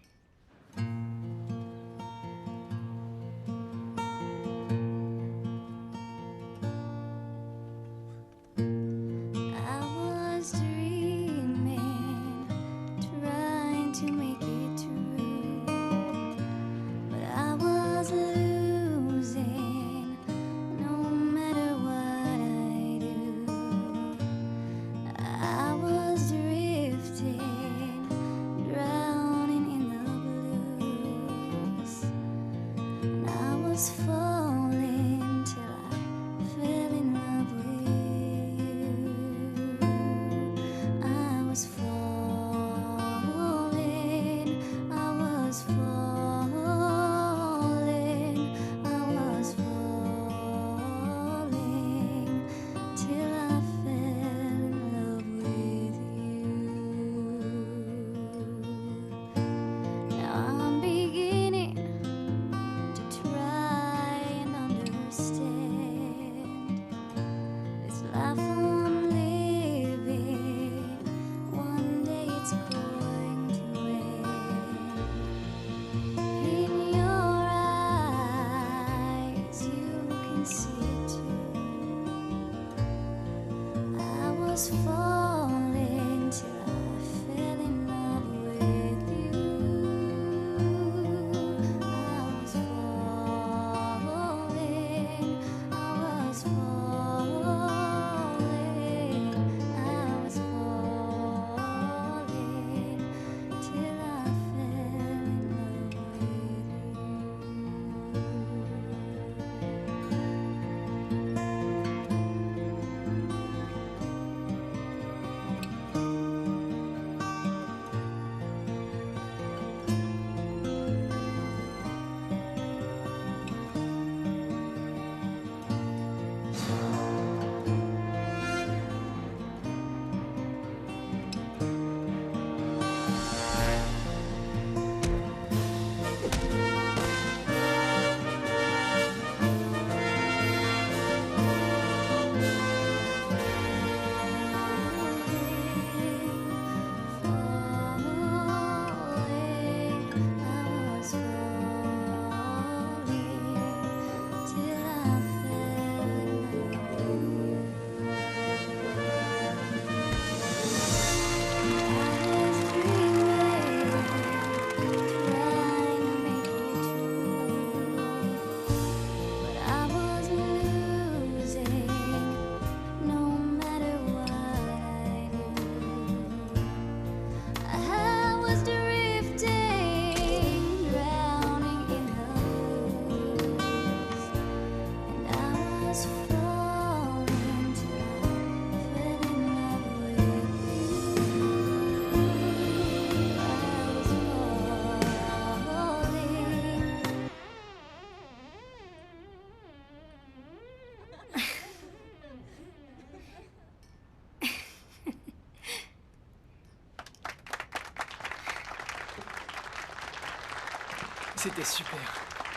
C'était super.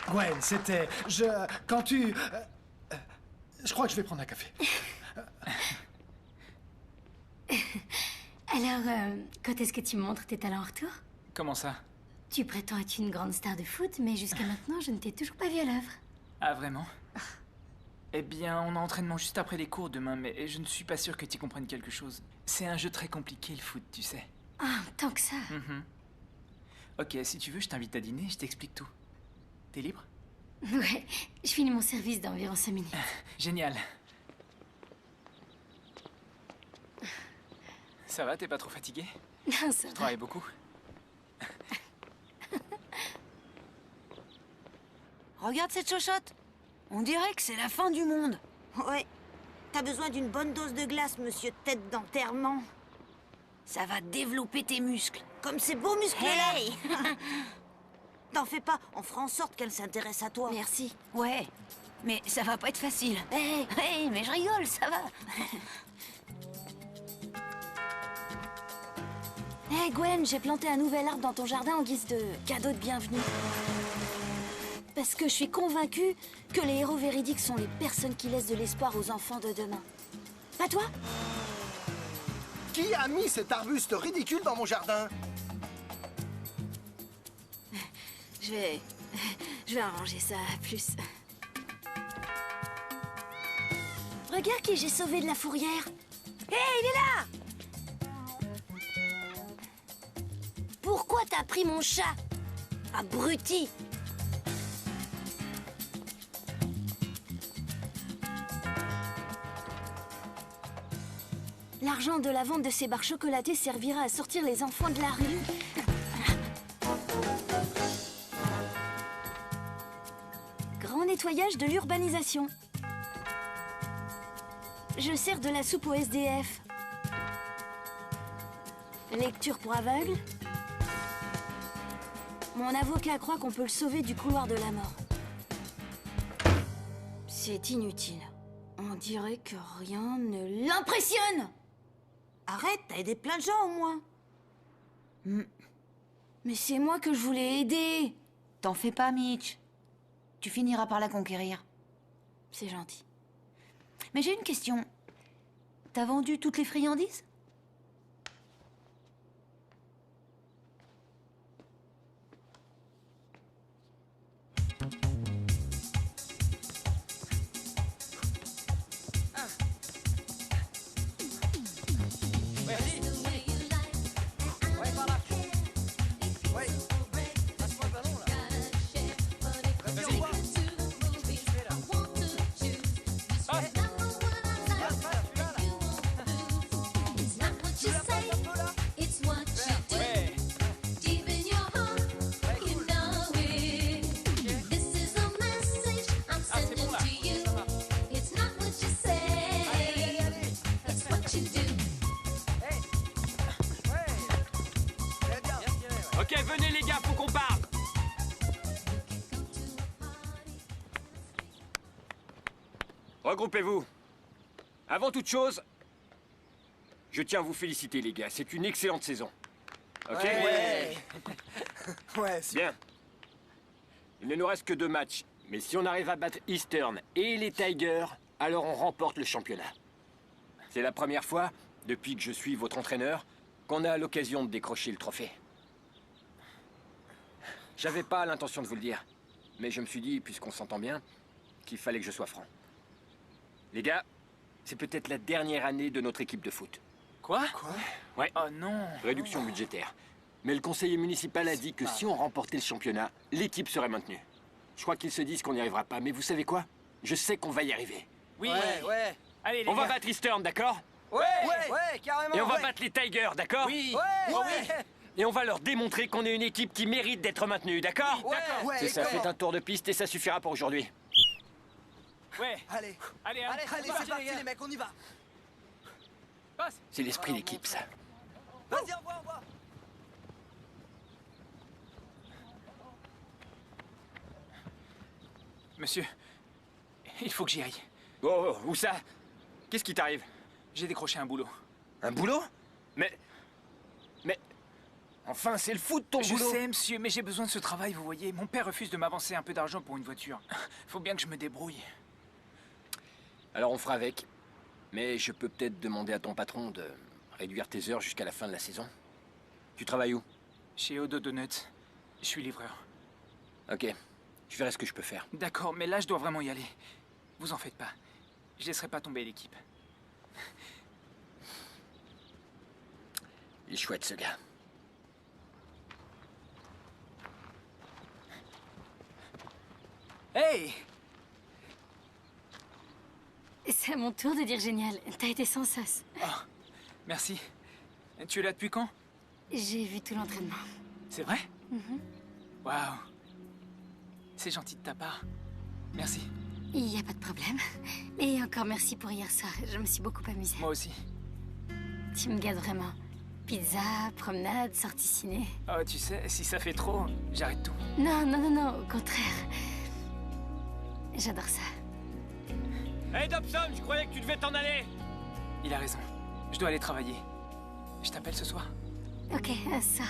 Gwen, c'était... Quand tu... je crois que je vais prendre un café. Alors, quand est-ce que tu montres tes talents en retour? Comment ça? Tu prétends être une grande star de foot, mais jusqu'à maintenant, je ne t'ai toujours pas vu à l'œuvre. Ah, vraiment? Eh bien, on a entraînement juste après les cours demain, mais je ne suis pas sûr que tu comprennes quelque chose. C'est un jeu très compliqué, le foot, tu sais. Ah, tant que ça. Ok, si tu veux, je t'invite à dîner, je t'explique tout. T'es libre? Ouais, je finis mon service dans environ 5 minutes. Génial. Ça va, t'es pas trop fatigué? Non, ça Je va. travaille beaucoup. Regarde cette chochotte. On dirait que c'est la fin du monde. Ouais. T'as besoin d'une bonne dose de glace, monsieur tête d'enterrement. Ça va développer tes muscles. Comme ces beaux muscles-là. Hey. T'en fais pas, on fera en sorte qu'elle s'intéresse à toi. Merci. Ouais, mais ça va pas être facile. Hey, mais je rigole, ça va. Hey Gwen, j'ai planté un nouvel arbre dans ton jardin en guise de cadeau de bienvenue. Parce que je suis convaincue que les héros véridiques sont les personnes qui laissent de l'espoir aux enfants de demain. Pas toi? Qui a mis cet arbuste ridicule dans mon jardin? Je vais arranger ça plus. Regarde qui j'ai sauvé de la fourrière. Hé, il est là! Pourquoi t'as pris mon chat? Abruti! L'argent de la vente de ces barres chocolatées servira à sortir les enfants de la rue. Grand nettoyage de l'urbanisation. Je sers de la soupe au SDF. Lecture pour aveugles. Mon avocat croit qu'on peut le sauver du couloir de la mort. C'est inutile. On dirait que rien ne l'impressionne. Arrête, t'as aidé plein de gens au moins. Mais c'est moi que je voulais aider. T'en fais pas, Mitch. Tu finiras par la conquérir. C'est gentil. Mais j'ai une question. T'as vendu toutes les friandises? Ok, venez les gars, faut qu'on parle. Regroupez-vous. Avant toute chose, je tiens à vous féliciter les gars, c'est une excellente saison. Ok? Ouais. Ouais, Bien. Il ne nous reste que 2 matchs, mais si on arrive à battre Eastern et les Tigers, alors on remporte le championnat. C'est la première fois, depuis que je suis votre entraîneur, qu'on a l'occasion de décrocher le trophée. J'avais pas l'intention de vous le dire, mais je me suis dit, puisqu'on s'entend bien, qu'il fallait que je sois franc. Les gars, c'est peut-être la dernière année de notre équipe de foot. Quoi? Ouais. Oh non. Réduction budgétaire. Mais le conseiller municipal a dit que si on remportait le championnat, l'équipe serait maintenue. Je crois qu'ils se disent qu'on n'y arrivera pas, mais vous savez quoi? Je sais qu'on va y arriver. Oui. Ouais. Allez, les On va gars. battre Eastern, d'accord? Ouais, carrément. Et on va ouais. battre les Tigers, d'accord? Oui. Ouais. Et on va leur démontrer qu'on est une équipe qui mérite d'être maintenue, d'accord? Ouais. C'est ça, faites un tour de piste et ça suffira pour aujourd'hui. Ouais. Allez, Allez, c'est parti les mecs, on y va. Passe. C'est l'esprit d'équipe, ça. Vas-y, au revoir. Monsieur, il faut que j'y aille. Oh, où ça? Qu'est-ce qui t'arrive? J'ai décroché un boulot. Un boulot? Mais... Enfin, c'est le foot, ton Je boulot. sais, monsieur, mais j'ai besoin de ce travail, vous voyez. Mon père refuse de m'avancer un peu d'argent pour une voiture. Faut bien que je me débrouille. Alors on fera avec. Mais je peux peut-être demander à ton patron de réduire tes heures jusqu'à la fin de la saison. Tu travailles où? Chez Odo Donuts. Je suis livreur. Ok, je verrai ce que je peux faire. D'accord, mais là, je dois vraiment y aller. Vous en faites pas. Je laisserai pas tomber l'équipe. Il est chouette, ce gars. Hey! C'est à mon tour de dire génial. T'as été sans sas. Oh, merci. Tu es là depuis quand? J'ai vu tout l'entraînement. C'est vrai? Mhm. Waouh. C'est gentil de ta part. Merci. Il n'y a pas de problème. Et encore merci pour hier soir. Je me suis beaucoup amusée. Moi aussi. Tu me gâtes vraiment. Pizza, promenade, sortie ciné. Oh, tu sais, si ça fait trop, j'arrête tout. Non, non, non, non, au contraire. J'adore ça. Hey Dobson, je croyais que tu devais t'en aller. Il a raison. Je dois aller travailler. Je t'appelle ce soir. Ok, ça.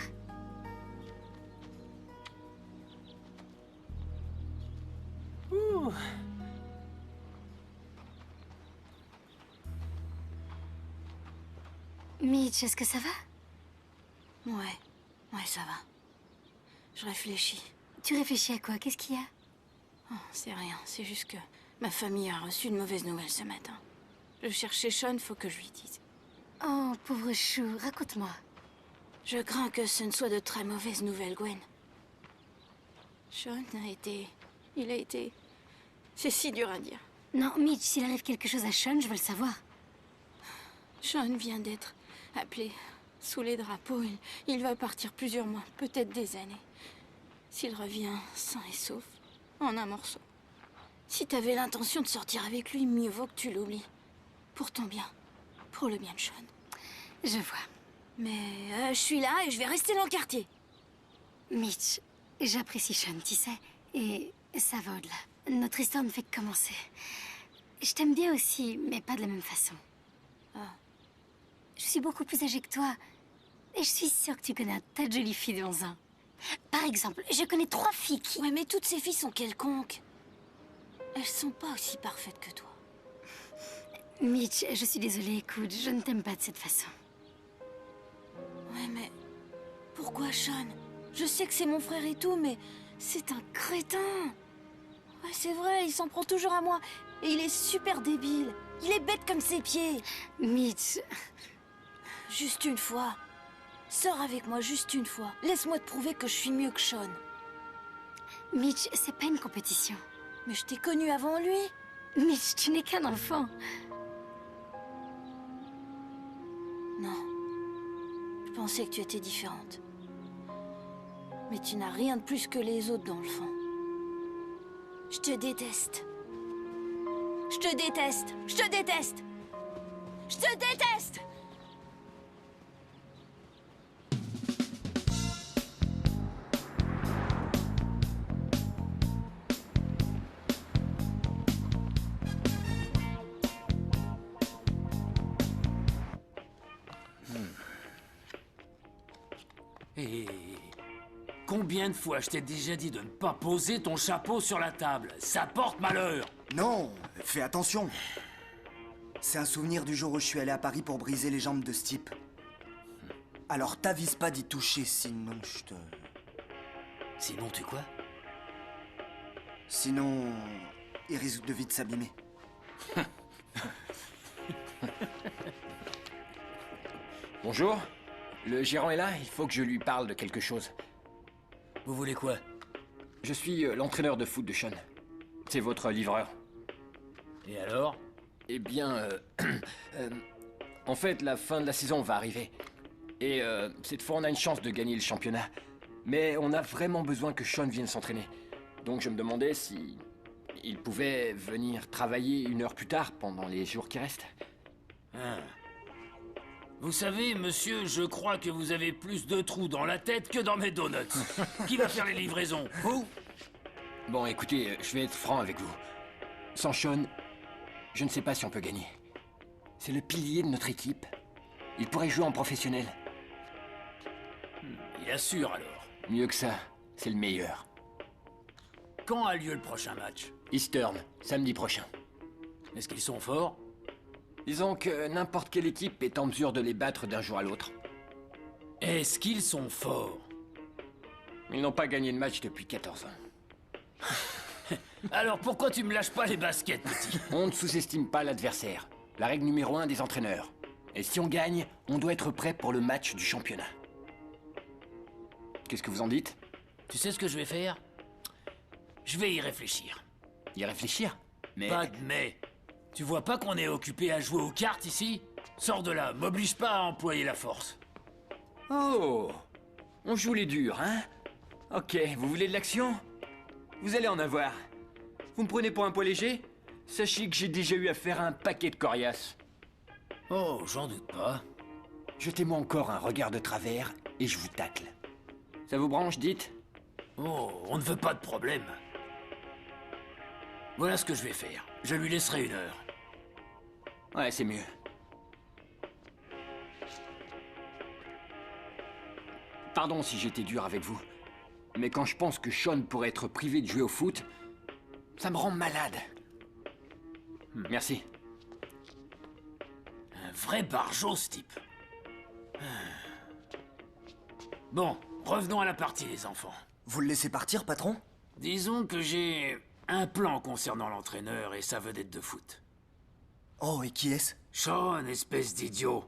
Ouh. Mitch, est-ce que ça va? Ouais, ça va. Je réfléchis. Tu réfléchis à quoi? Qu'est-ce qu'il y a? Oh, c'est rien, c'est juste que ma famille a reçu une mauvaise nouvelle ce matin. Je cherchais Sean, faut que je lui dise. Oh, pauvre chou, raconte-moi. Je crains que ce ne soit de très mauvaises nouvelles, Gwen. Sean a été... Il a été... C'est si dur à dire. Non, Mitch, s'il arrive quelque chose à Sean, je veux le savoir. Sean vient d'être appelé sous les drapeaux. Il va partir plusieurs mois, peut-être des années. S'il revient sain et sauf, en un morceau. Si t'avais l'intention de sortir avec lui, mieux vaut que tu l'oublies. Pour ton bien. Pour le bien de Sean. Je vois. Mais je suis là et je vais rester dans le quartier. Mitch, j'apprécie Sean, tu sais. Et ça va au-delà. Notre histoire ne fait que commencer. Je t'aime bien aussi, mais pas de la même façon. Ah. Je suis beaucoup plus âgée que toi. Et je suis sûre que tu connais un tas de jolies filles de 11 ans. Par exemple, je connais 3 filles qui... Ouais, mais toutes ces filles sont quelconques. Elles sont pas aussi parfaites que toi. Mitch, je suis désolée, écoute, je ne t'aime pas de cette façon. Ouais, mais... Pourquoi Sean? Je sais que c'est mon frère et tout, mais... C'est un crétin. Ouais, c'est vrai, il s'en prend toujours à moi. Et il est super débile. Il est bête comme ses pieds. Mitch... Juste une fois. Sors avec moi juste une fois. Laisse-moi te prouver que je suis mieux que Sean. Mitch, c'est pas une compétition. Mais je t'ai connu avant lui. Mitch, tu n'es qu'un enfant. Non. Je pensais que tu étais différente. Mais tu n'as rien de plus que les autres dans le fond. Je te déteste. Je te déteste. Je te déteste. Je te déteste. Et combien de fois je t'ai déjà dit de ne pas poser ton chapeau sur la table? Ça porte malheur. Non, fais attention. C'est un souvenir du jour où je suis allé à Paris pour briser les jambes de ce type. Alors t'avises pas d'y toucher, sinon je te... Sinon tu quoi? Sinon, il risque de vite s'abîmer. Bonjour. Le gérant est là, il faut que je lui parle de quelque chose. Vous voulez quoi? Je suis l'entraîneur de foot de Sean. C'est votre livreur. Et alors? Eh bien, en fait, la fin de la saison va arriver. Et cette fois, on a une chance de gagner le championnat. Mais on a vraiment besoin que Sean vienne s'entraîner. Donc je me demandais si il pouvait venir travailler 1 heure plus tard pendant les jours qui restent. Ah. Vous savez, monsieur, je crois que vous avez plus de trous dans la tête que dans mes donuts. Qui va faire les livraisons? Vous? Bon, écoutez, je vais être franc avec vous. Sans Sean, je ne sais pas si on peut gagner. C'est le pilier de notre équipe. Il pourrait jouer en professionnel. Il assure alors. Mieux que ça, c'est le meilleur. Quand a lieu le prochain match? Eastern, samedi prochain. Est-ce qu'ils sont forts? Disons que n'importe quelle équipe est en mesure de les battre d'un jour à l'autre. Est-ce qu'ils sont forts? Ils n'ont pas gagné de match depuis 14 ans. Alors pourquoi tu me lâches pas les baskets, petit? On ne sous-estime pas l'adversaire. La règle numéro 1 des entraîneurs. Et si on gagne, on doit être prêt pour le match du championnat. Qu'est-ce que vous en dites? Tu sais ce que je vais faire? Je vais y réfléchir. Y réfléchir? Mais... Pas de mais. Tu vois pas qu'on est occupé à jouer aux cartes ici? Sors de là, m'oblige pas à employer la force. Oh, on joue les durs, hein? Ok, vous voulez de l'action? Vous allez en avoir. Vous me prenez pour un poids léger? Sachez que j'ai déjà eu à faire un paquet de coriaces. Oh, j'en doute pas. Jetez-moi encore un regard de travers et je vous tacle. Ça vous branche, dites? Oh, on ne veut pas de problème. Voilà ce que je vais faire. Je lui laisserai 1 heure. Ouais, c'est mieux. Pardon si j'étais dur avec vous, mais quand je pense que Sean pourrait être privé de jouer au foot, ça me rend malade. Merci. Un vrai barjot, ce type. Bon, revenons à la partie, les enfants. Vous le laissez partir, patron? Disons que j'ai un plan concernant l'entraîneur et sa vedette de foot. Oh, et qui est-ce? Sean, espèce d'idiot.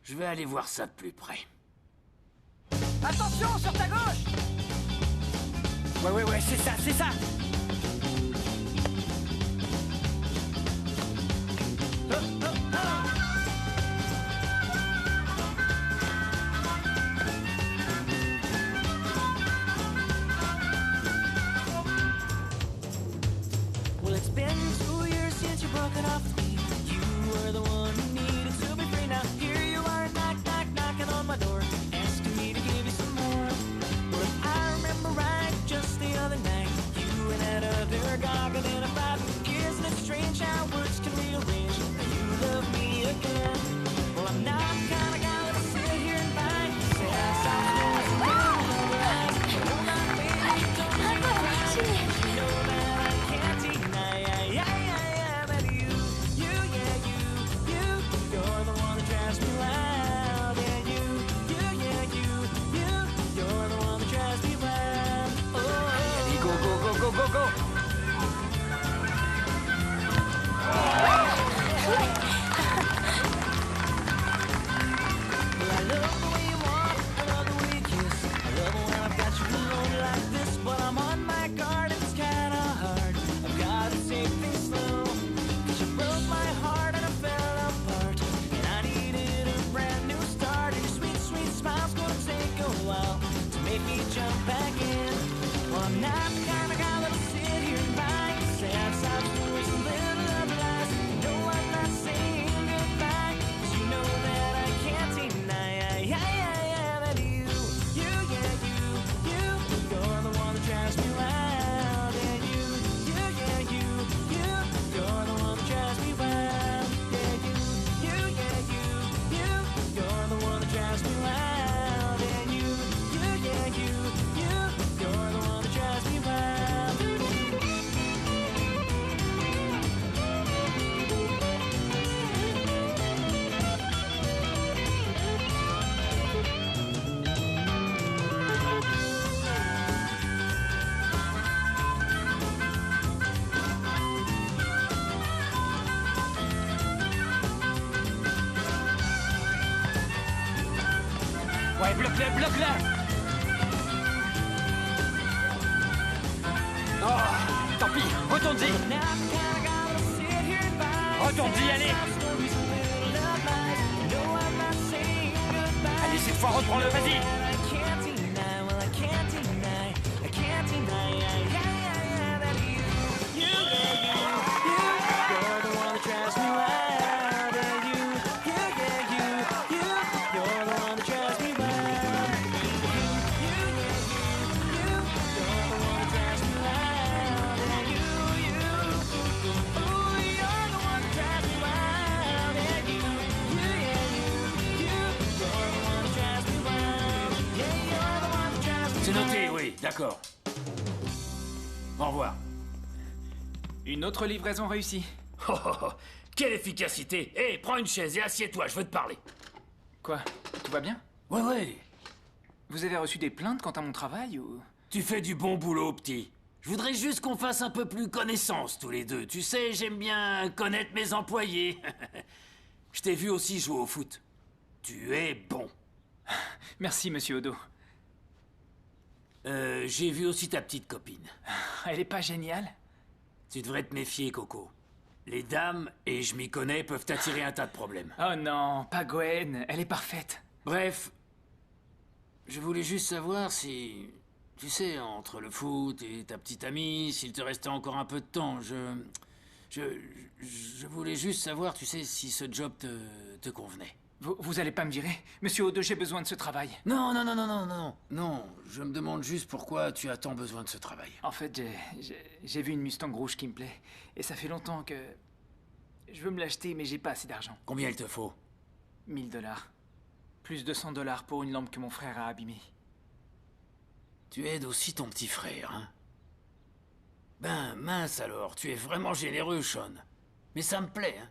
Je vais aller voir ça de plus près. Attention, sur ta gauche! Ouais, c'est ça, c'est ça! Well, it's been 2 years since you broke it off with me. You were the one who needed to be free. Now here you are, knocking on my door, asking me to give you some more. Well, if I remember right, just the other night, you and that other guy got in a fight. Isn't it strange how words can rearrange? Now you love me again. Well, I'm not the kind of guy that'll sit here and fight. Say I saw stories and down all the lies. But hold on, baby, don't make me cry. You know that I can't deny that you, you're the one that drives me wild. Yeah, you're the one that drives me wild. Oh, Allez, go! I love the way you walk, I love the way you kiss. I love it when I've got you alone like this. But I'm on my guard, it's kinda hard. I've gotta take things slow. 'Cause you broke my heart and I fell apart. And I needed a brand new start. And your sweet, sweet smile's gonna take a while to make me jump back in. Well, I'm not the kind of guy that'll sit here and write sad stories and little love lies. No, I'm not saying goodbye. 'Cause you know that I can't deny that you, you're the one that drives me wild. And you're the one that drives me wild. Yeah, you're the one that drives me wild. And you're the one that drives me wild. Ouais, bloque-le! Oh, tant pis, retourne-y! Retourne-y, allez! Allez, cette fois, reprends-le, vas-y! C'est noté, oui, d'accord. Au revoir. Une autre livraison réussie. Quelle efficacité! Hé, prends une chaise et assieds-toi, je veux te parler. Quoi? Tout va bien? Ouais. Vous avez reçu des plaintes quant à mon travail ou... Tu fais du bon boulot, petit. Je voudrais juste qu'on fasse un peu plus connaissance tous les deux. Tu sais, j'aime bien connaître mes employés. Je t'ai vu aussi jouer au foot. Tu es bon. Merci, monsieur Odo. J'ai vu aussi ta petite copine. Elle est pas géniale? Tu devrais te méfier, Coco. Les dames, et je m'y connais, peuvent attirer un tas de problèmes. Oh non, pas Gwen, elle est parfaite. Bref, je voulais juste savoir si... Tu sais, entre le foot et ta petite amie, s'il te restait encore un peu de temps, je voulais juste savoir, tu sais, si ce job te convenait. Vous allez pas me virer? Monsieur Odo, j'ai besoin de ce travail. Non, je me demande juste pourquoi tu as tant besoin de ce travail. En fait, j'ai vu une Mustang rouge qui me plaît. Et ça fait longtemps que... Je veux me l'acheter, mais j'ai pas assez d'argent. Combien il te faut? 1000 $. Plus de $100 pour une lampe que mon frère a abîmée. Tu aides aussi ton petit frère, hein? Ben, mince alors, tu es vraiment généreux, Sean. Mais ça me plaît, hein?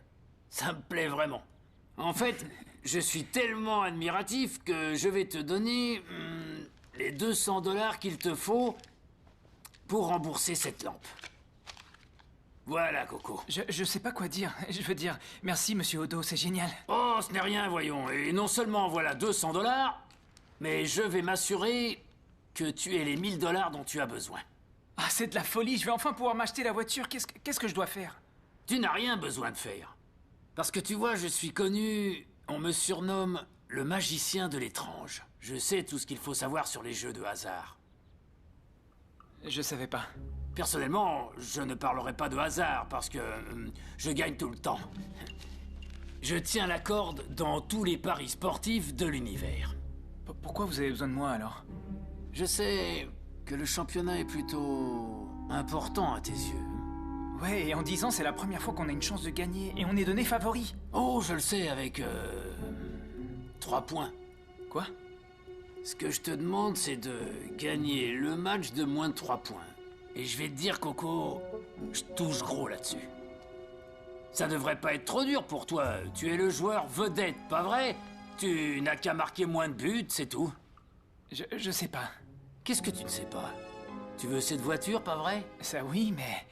Ça me plaît vraiment. En fait, je suis tellement admiratif que je vais te donner les 200 $ qu'il te faut pour rembourser cette lampe. Voilà, Coco. Je sais pas quoi dire. Je veux dire, merci, Monsieur Odo, c'est génial. Oh, ce n'est rien, voyons. Et non seulement voilà 200 $, mais je vais m'assurer que tu aies les 1000 $ dont tu as besoin. Ah, c'est de la folie. Je vais enfin pouvoir m'acheter la voiture. Qu'est-ce que je dois faire? Tu n'as rien besoin de faire. Parce que tu vois, je suis connu... On me surnomme le magicien de l'étrange. Je sais tout ce qu'il faut savoir sur les jeux de hasard. Je savais pas. Personnellement, je ne parlerai pas de hasard parce que je gagne tout le temps. Je tiens la corde dans tous les paris sportifs de l'univers. Pourquoi vous avez besoin de moi alors? Je sais que le championnat est plutôt important à tes yeux. Ouais, et en 10 ans, c'est la première fois qu'on a une chance de gagner et on est donné favori. Oh, je le sais, avec 3 points. Quoi? Ce que je te demande, c'est de gagner le match de moins de 3 points. Et je vais te dire, Coco, je touche gros là-dessus. Ça devrait pas être trop dur pour toi. Tu es le joueur vedette, pas vrai? Tu n'as qu'à marquer moins de buts, c'est tout. Je sais pas. Qu'est-ce que tu ne sais pas? Tu veux cette voiture, pas vrai? Ça oui, mais...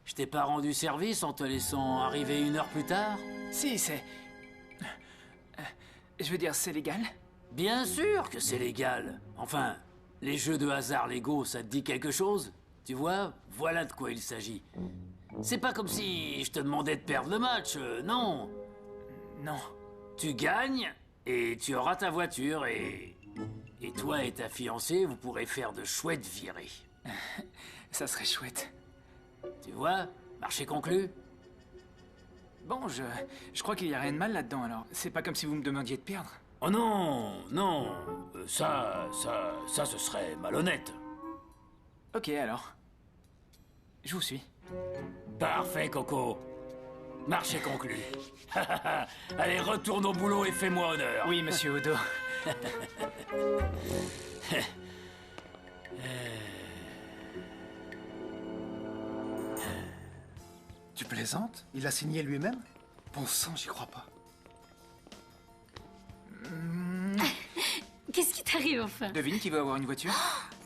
Je t'ai pas rendu service en te laissant arriver 1 heure plus tard? Si, c'est... Je veux dire, c'est légal? Bien sûr que c'est légal. Enfin, les jeux de hasard légaux, ça te dit quelque chose? Tu vois, voilà de quoi il s'agit. C'est pas comme si je te demandais de perdre le match, non. Non. Tu gagnes, et tu auras ta voiture, et toi et ta fiancée, vous pourrez faire de chouettes virées. Ça serait chouette. Tu vois, marché conclu. Bon, je crois qu'il y a rien de mal là-dedans, alors. C'est pas comme si vous me demandiez de perdre. Oh non, non. Ça, ce serait malhonnête. Ok, alors. Je vous suis. Parfait, Coco. Marché conclu. Allez, retourne au boulot et fais-moi honneur. Oui, monsieur Odo. Tu plaisantes? Il a signé lui-même? Bon sang, j'y crois pas. Qu'est-ce qui t'arrive enfin? Devine qui veut avoir une voiture?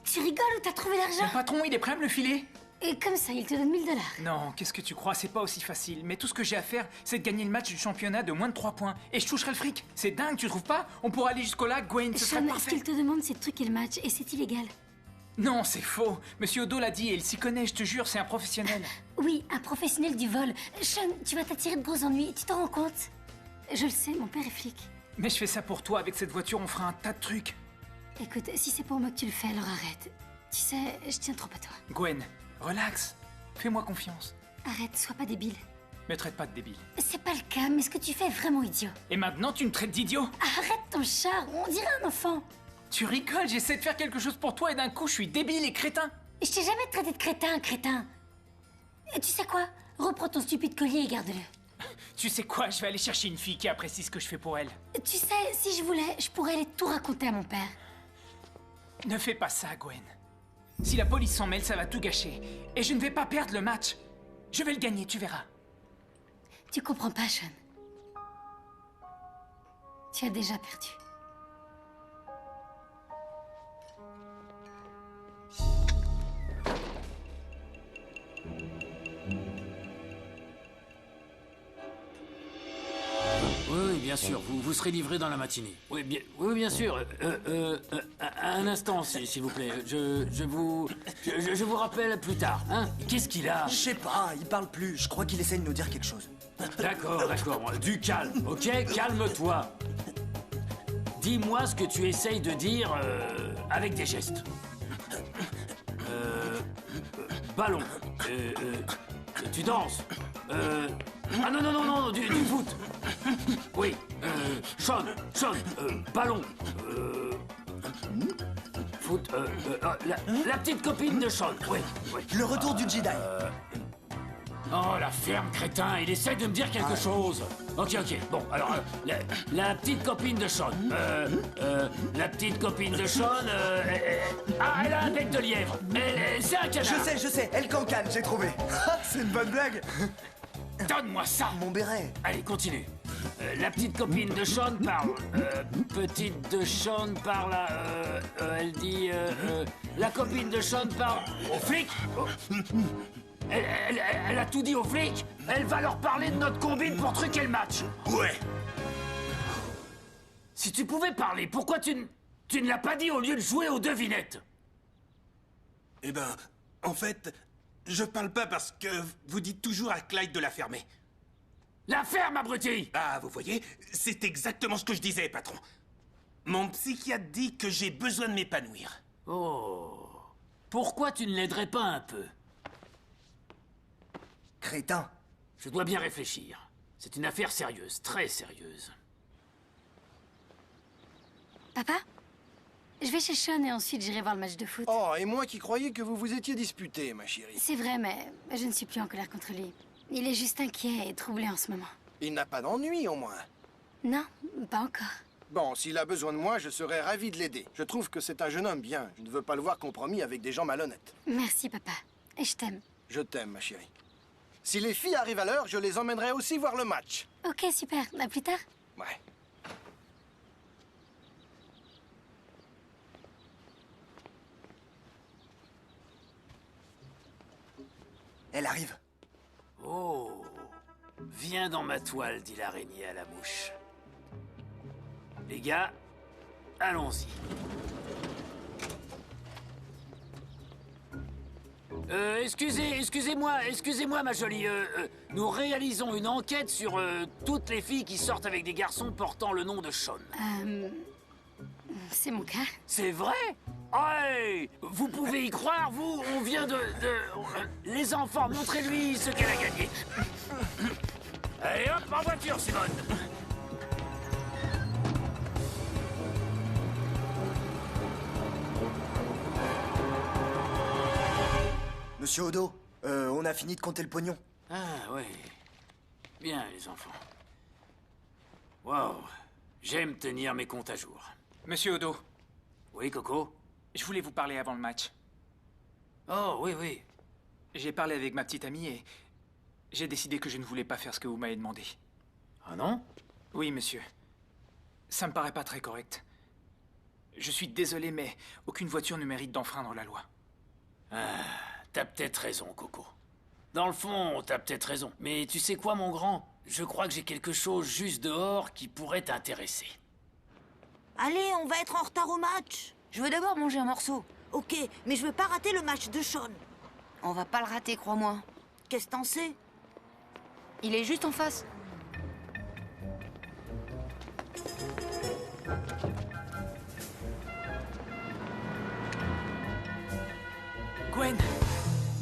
Tu rigoles ou t'as trouvé l'argent? Le patron, il est prêt à me le filer? Et comme ça, il te donne 1000 $. Non, qu'est-ce que tu crois? C'est pas aussi facile. Mais tout ce que j'ai à faire, c'est de gagner le match du championnat de moins de 3 points. Et je toucherai le fric. C'est dingue, tu trouves pas? On pourra aller jusqu'au lac, Gwen, ce serait Sean, ce parfait. qu'il te demande, c'est de truquer le match, et c'est illégal. Non, c'est faux. Monsieur Odo l'a dit et il s'y connaît, je te jure, c'est un professionnel. Oui, un professionnel du vol. Sean, tu vas t'attirer de gros ennuis, tu t'en rends compte? Je le sais, mon père est flic. Mais je fais ça pour toi, avec cette voiture, on fera un tas de trucs. Écoute, si c'est pour moi que tu le fais, alors arrête. Tu sais, je tiens trop à toi. Gwen, relax. Fais-moi confiance. Arrête, sois pas débile. Me traite pas de débile. C'est pas le cas, mais ce que tu fais est vraiment idiot. Et maintenant, tu me traites d'idiot? Arrête ton char, on dirait un enfant. Tu rigoles, j'essaie de faire quelque chose pour toi et d'un coup, je suis débile et crétin. Je t'ai jamais traité de crétin, crétin. Et tu sais quoi? Reprends ton stupide collier et garde-le. Tu sais quoi, je vais aller chercher une fille qui apprécie ce que je fais pour elle. Tu sais, si je voulais, je pourrais aller tout raconter à mon père. Ne fais pas ça, Gwen. Si la police s'en mêle, ça va tout gâcher. Et je ne vais pas perdre le match. Je vais le gagner, tu verras. Tu comprends pas, Sean. Tu as déjà perdu. Oui, bien sûr, vous serez livré dans la matinée. Oui, bien sûr. Un instant, s'il vous plaît. Je vous rappelle plus tard, hein? Qu'est-ce qu'il a? Je sais pas, il parle plus. Je crois qu'il essaie de nous dire quelque chose. D'accord. Du calme, ok? Calme-toi. dis-moi ce que tu essayes de dire avec des gestes. Ballon. Tu danses. Ah non, non, non, non, du foot. Oui. Sean, ballon. Foot. La petite copine de Sean. Oui, oui. Le retour du Jedi. Oh, la ferme, crétin, il essaie de me dire quelque chose. Ok, bon, alors, la petite copine de Sean. La petite copine de Sean, elle a un bec de lièvre. C'est un canard. Je sais, elle cancane, j'ai trouvé. C'est une bonne blague. Donne-moi ça. Mon béret. Allez, continue. La petite copine de Sean parle. Petite de Sean parle à... elle dit... la copine de Sean parle au flic. Elle a tout dit aux flics. Elle va leur parler de notre combine pour truquer le match. Ouais. Si tu pouvais parler, pourquoi tu ne l'as pas dit au lieu de jouer aux devinettes? Eh ben, en fait, je parle pas parce que vous dites toujours à Clyde de la fermer. La ferme, abruti! Ah, vous voyez, c'est exactement ce que je disais, patron. Mon psychiatre dit que j'ai besoin de m'épanouir. Oh. Pourquoi tu ne l'aiderais pas un peu? Crétin. Je dois bien réfléchir. C'est une affaire sérieuse, très sérieuse. Papa, je vais chez Sean et ensuite j'irai voir le match de foot. Oh, et moi qui croyais que vous vous étiez disputés, ma chérie. C'est vrai, mais je ne suis plus en colère contre lui. Il est juste inquiet et troublé en ce moment. Il n'a pas d'ennui, au moins. Non, pas encore. Bon, s'il a besoin de moi, je serais ravi de l'aider. Je trouve que c'est un jeune homme bien. Je ne veux pas le voir compromis avec des gens malhonnêtes. Merci, papa. Et je t'aime. Je t'aime, ma chérie. Si les filles arrivent à l'heure, je les emmènerai aussi voir le match. Ok, super. À plus tard. Ouais. Elle arrive. Oh. Viens dans ma toile, dit l'araignée à la mouche. Les gars, allons-y. Excusez-moi, ma jolie. Nous réalisons une enquête sur toutes les filles qui sortent avec des garçons portant le nom de Sean. C'est mon cas. C'est vrai? Ouais! Vous pouvez y croire, vous? On vient les enfants, montrez-lui ce qu'elle a gagné. Allez hop, en voiture, Simone. Monsieur Odo, on a fini de compter le pognon. Ah, ouais. Bien, les enfants. Wow. J'aime tenir mes comptes à jour. Monsieur Odo. Oui, Coco? Je voulais vous parler avant le match. Oh, oui. J'ai parlé avec ma petite amie et j'ai décidé que je ne voulais pas faire ce que vous m'avez demandé. Ah non? Oui, monsieur. Ça me paraît pas très correct. Je suis désolé, mais aucune voiture ne mérite d'enfreindre la loi. Ah, t'as peut-être raison, Coco. Dans le fond, t'as peut-être raison. Mais tu sais quoi, mon grand? Je crois que j'ai quelque chose juste dehors qui pourrait t'intéresser. Allez, on va être en retard au match. Je veux d'abord manger un morceau. Ok, mais je veux pas rater le match de Sean. On va pas le rater, crois-moi. Qu'est-ce que t'en sais? Il est juste en face. Gwen,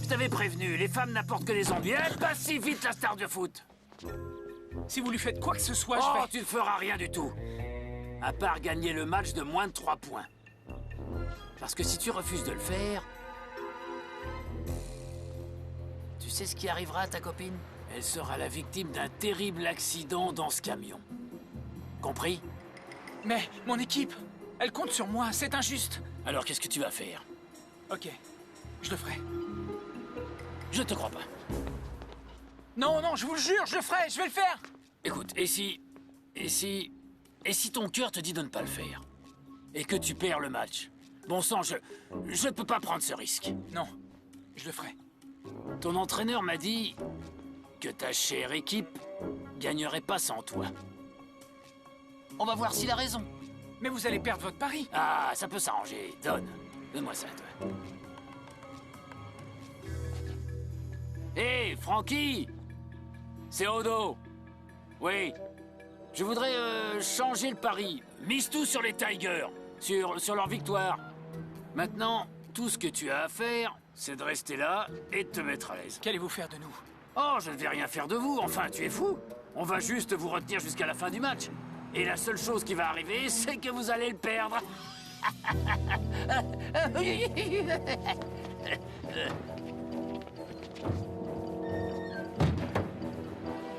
je t'avais prévenu, les femmes n'apportent que des ennuis. Elle passe si vite, la star de foot. Si vous lui faites quoi que ce soit, oh, je vais... tu ne feras rien du tout. À part gagner le match de moins de 3 points. Parce que si tu refuses de le faire... Tu sais ce qui arrivera à ta copine? Elle sera la victime d'un terrible accident dans ce camion. Compris? Mais mon équipe, elle compte sur moi, c'est injuste. Alors qu'est-ce que tu vas faire? Ok, je le ferai. Je te crois pas. Non, je vous le jure, je le ferai, je vais le faire. Écoute, et si ton cœur te dit de ne pas le faire? Et que tu perds le match? Bon sang, je peux pas prendre ce risque. Non, je le ferai. Ton entraîneur m'a dit que ta chère équipe gagnerait pas sans toi. On va voir s'il a raison. Mais vous allez perdre votre pari. Ah, ça peut s'arranger. Donne-moi ça, toi. Hé, Frankie! C'est Odo. Oui. Je voudrais changer le pari. Mise tout sur les Tigers, sur leur victoire. Maintenant, tout ce que tu as à faire, c'est de rester là et de te mettre à l'aise. Qu'allez-vous faire de nous? Oh, je ne vais rien faire de vous, enfin, tu es fou. On va juste vous retenir jusqu'à la fin du match. Et la seule chose qui va arriver, c'est que vous allez le perdre.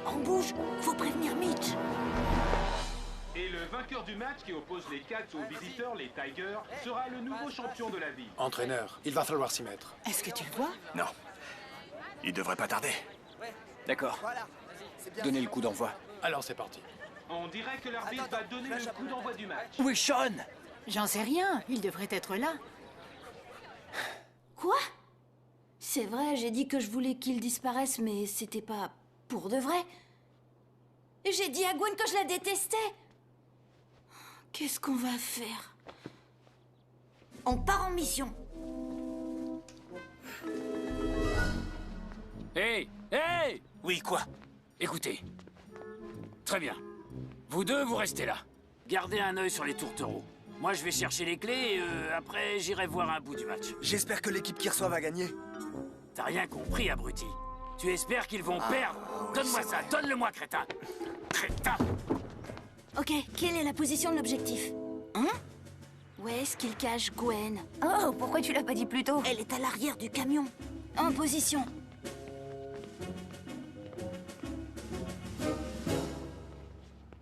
On bouge, faut prévenir Mitch. Et le vainqueur du match qui oppose les Cats aux visiteurs, les Tigers, sera le nouveau champion de la ville. Entraîneur, il va falloir s'y mettre. Est-ce que tu le vois? Non. Il devrait pas tarder. D'accord. Donnez le coup d'envoi. Alors c'est parti. On dirait que l'arbitre va donner le coup d'envoi du match. Où est Sean? J'en sais rien, il devrait être là. Quoi? C'est vrai, j'ai dit que je voulais qu'il disparaisse, mais c'était pas pour de vrai. Et j'ai dit à Gwen que je la détestais. Qu'est-ce qu'on va faire? On part en mission. Hé, hé! Oui, quoi? Écoutez. Très bien. Vous deux, vous restez là. Gardez un œil sur les tourtereaux. Moi, je vais chercher les clés et après, j'irai voir un bout du match. J'espère que l'équipe qui reçoit va gagner. T'as rien compris, abruti. Tu espères qu'ils vont perdre? Donne-moi ça, donne-le-moi, crétin. Crétin! Ok, quelle est la position de l'objectif? Hein? Où est-ce qu'il cache Gwen? Oh, pourquoi tu l'as pas dit plus tôt? Elle est à l'arrière du camion. En position.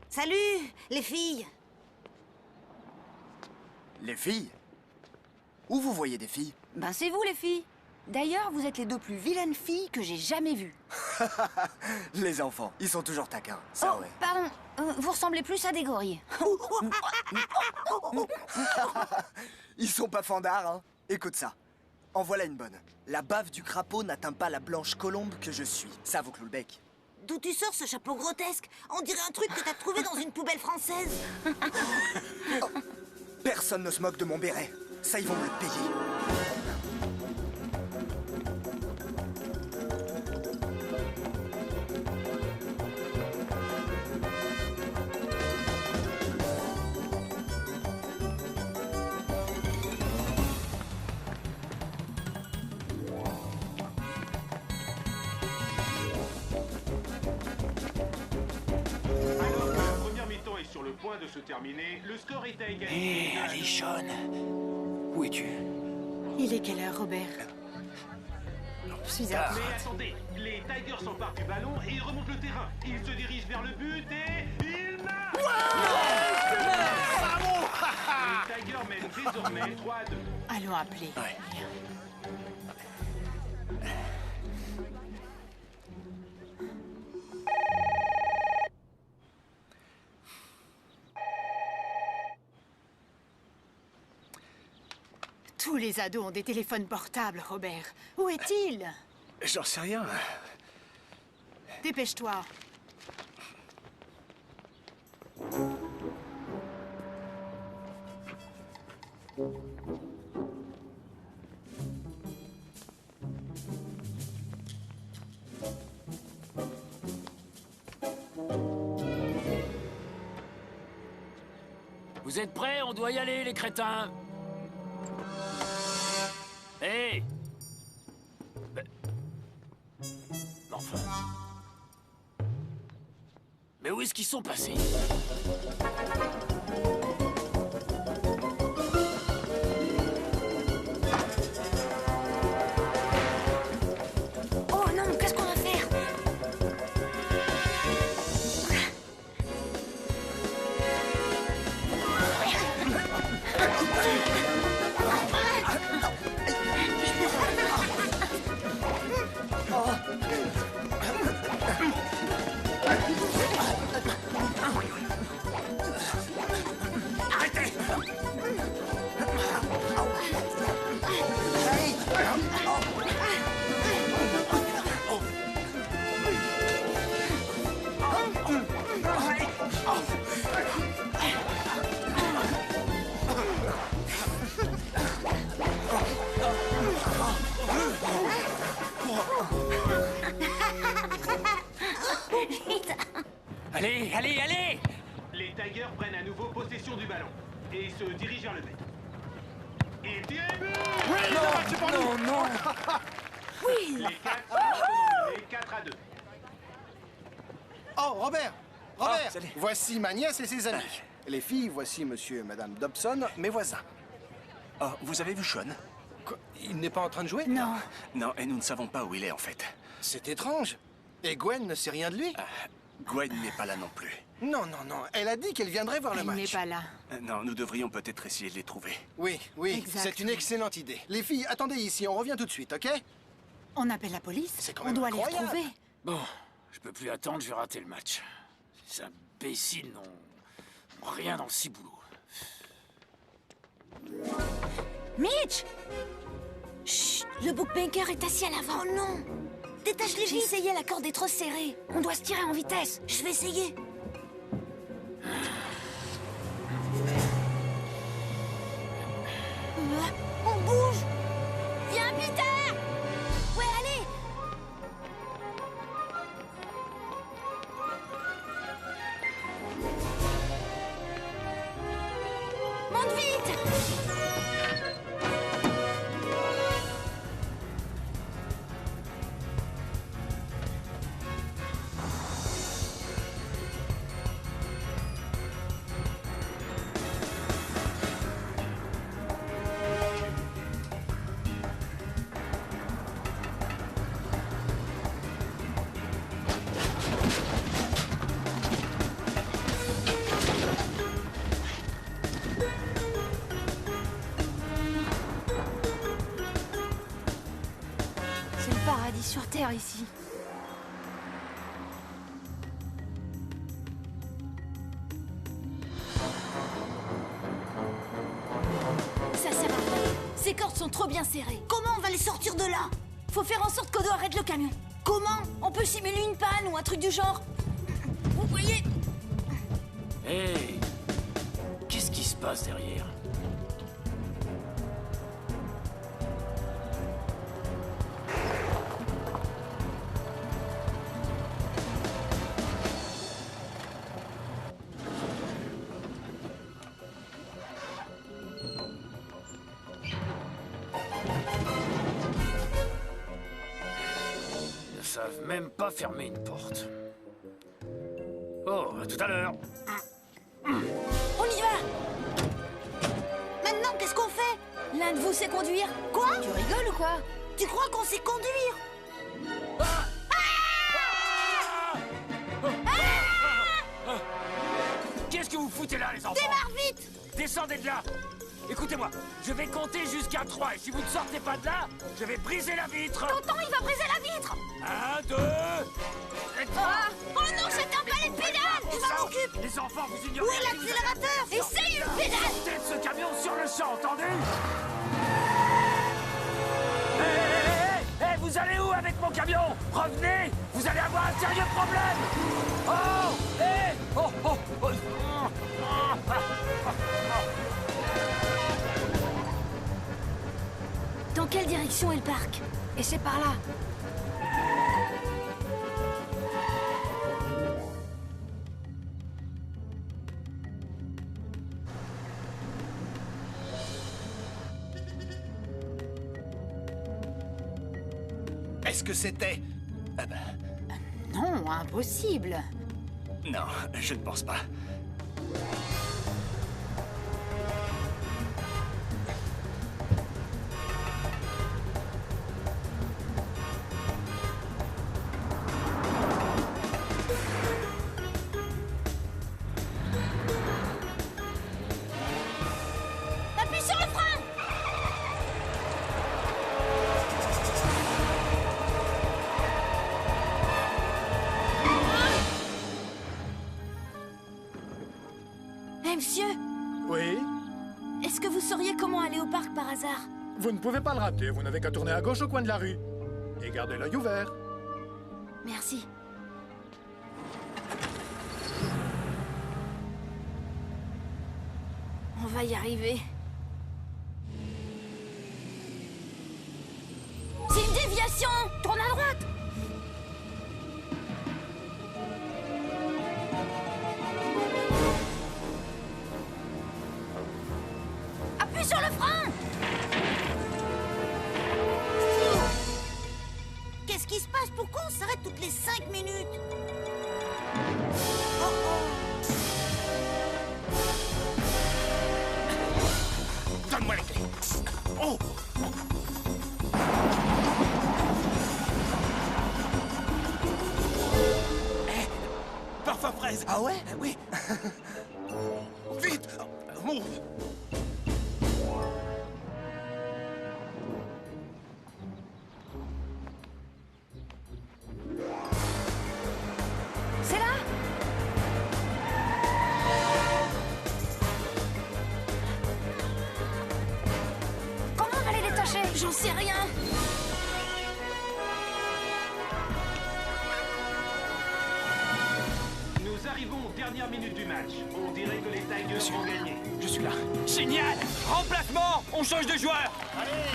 Salut, les filles. Les filles? Où vous voyez des filles? Ben c'est vous, les filles. D'ailleurs, vous êtes les deux plus vilaines filles que j'ai jamais vues. Les enfants, ils sont toujours taquins. Ça, Oh, ouais. pardon, vous ressemblez plus à des gorilles. Ils sont pas fandards, hein. Écoute ça. En voilà une bonne. La bave du crapaud n'atteint pas la blanche colombe que je suis. Ça vous cloue le bec. D'où tu sors ce chapeau grotesque? On dirait un truc que t'as trouvé dans une poubelle française. Oh, personne ne se moque de mon béret. Ça, ils vont me le payer. Sur le point de se terminer, le score est à égalité. Hé, allez, Sean. Où es-tu? Il est quelle heure, Robert? Je suis à... Mais attendez, les Tigers s'emparent du ballon et ils remontent le terrain. Ils se dirigent vers le but et... ils marquent! Les Tigers mènent désormais 3-2. Allons appeler. Ouais. Tous les ados ont des téléphones portables, Robert. Où est-il? J'en sais rien. Dépêche-toi. Vous êtes prêts? On doit y aller, les crétins. Hé! Enfin... Mais où est-ce qu'ils sont passés? Oh non, qu'est-ce qu'on va faire? Arrêtez! Allez, allez, allez! Les Tigers prennent à nouveau possession du ballon et se dirigent vers le but. Et tirez but! Oui, c'est pour nous. Non. Oui! Les Cats sont menés 4-2. Oh, Robert! Robert! Oh, salut. Voici ma nièce et ses amis. Les filles, voici monsieur et madame Dobson, mes voisins. Oh, vous avez vu Sean? Quoi, il n'est pas en train de jouer? Non. Non, et nous ne savons pas où il est en fait. C'est étrange. Et Gwen ne sait rien de lui? Gwen n'est pas là non plus. Non, non, non. Elle a dit qu'elle viendrait voir le Elle match. n'est pas là. Non, nous devrions peut-être essayer de les trouver. Oui, oui, Exact. c'est une excellente idée. Les filles, attendez ici, on revient tout de suite, ok? On appelle la police. C'est quand On même doit les incroyable. retrouver. Bon, je peux plus attendre, je vais rater le match. Ces imbéciles n'ont rien dans le ciboulot. Mitch! Chut! Le bookmaker est assis à l'avant. Oh non! Détache les vis. J'ai essayé, la corde est trop serrée. On doit se tirer en vitesse. Je vais essayer. On bouge! Viens, Peter! Ouais, allez! Monte vite! C'est le paradis sur Terre ici. Ça sert à rien. Ces cordes sont trop bien serrées. Comment on va les sortir de là? Faut faire en sorte qu'Odo arrête le camion. Comment? On peut simuler une panne ou un truc du genre. Vous voyez? Hé! Qu'est-ce qui se passe derrière? Ils ne savent même pas fermer une porte. Oh, à tout à l'heure. On y va! Maintenant, qu'est-ce qu'on fait? L'un de vous sait conduire. Quoi? Tu rigoles ou quoi? Tu crois qu'on sait conduire? Qu'est-ce que vous foutez là, les enfants? Démarre vite! Descendez de là! Écoutez-moi, je vais compter jusqu'à 3 et si vous ne sortez pas de là, je vais briser la vitre! Tonton, il va briser la vitre! 1, 2... Ah! Oh non, j'atteins pas les pédales! Je m'en occupe! Les enfants, vous ignorez... Où est l'accélérateur? Essaye une pédale! Sortez de ce camion sur le champ, entendu? Hé, vous allez où avec mon camion? Revenez! Vous allez avoir un sérieux problème! Oh! Hé! Oh, oh, oh. Dans quelle direction est le parc? Et c'est par là. Est-ce que c'était... Ah ben, Non, impossible. non, je ne pense pas. Appuie sur le frein! Eh, monsieur, Oui? est-ce que vous sauriez comment aller au parc par hasard? Vous ne pouvez pas le rater, vous n'avez qu'à tourner à gauche au coin de la rue. Et gardez l'œil ouvert. Merci. On va y arriver. C'est une déviation! Tourne à droite! ballon. Parfum fraise. Ah ouais? Oui. Vite. Move. C'est là? Comment on va les détacher? J'en sais rien. Nous arrivons aux dernières minutes du match. On dirait que les Tigers vont gagner. Je suis là. Génial! Remplacement! On change de joueur!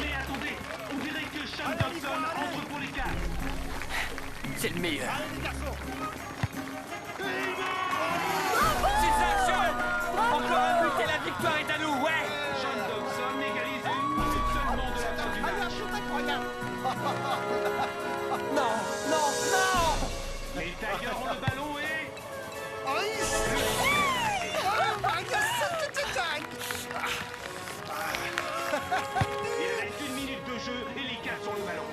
Mais attendez, on dirait que Sean Dodson entre pour les Cavs. C'est le meilleur. Allez, les garçons. C'est ça, Sean! Encore un but et la victoire est à nous, ouais! Sean Dodson égalise à 1 minute seulement de la fin du match. Non, non, non. Les Tigers ont le ballon et... Il reste 1 minute de jeu et les Cavs ont le ballon.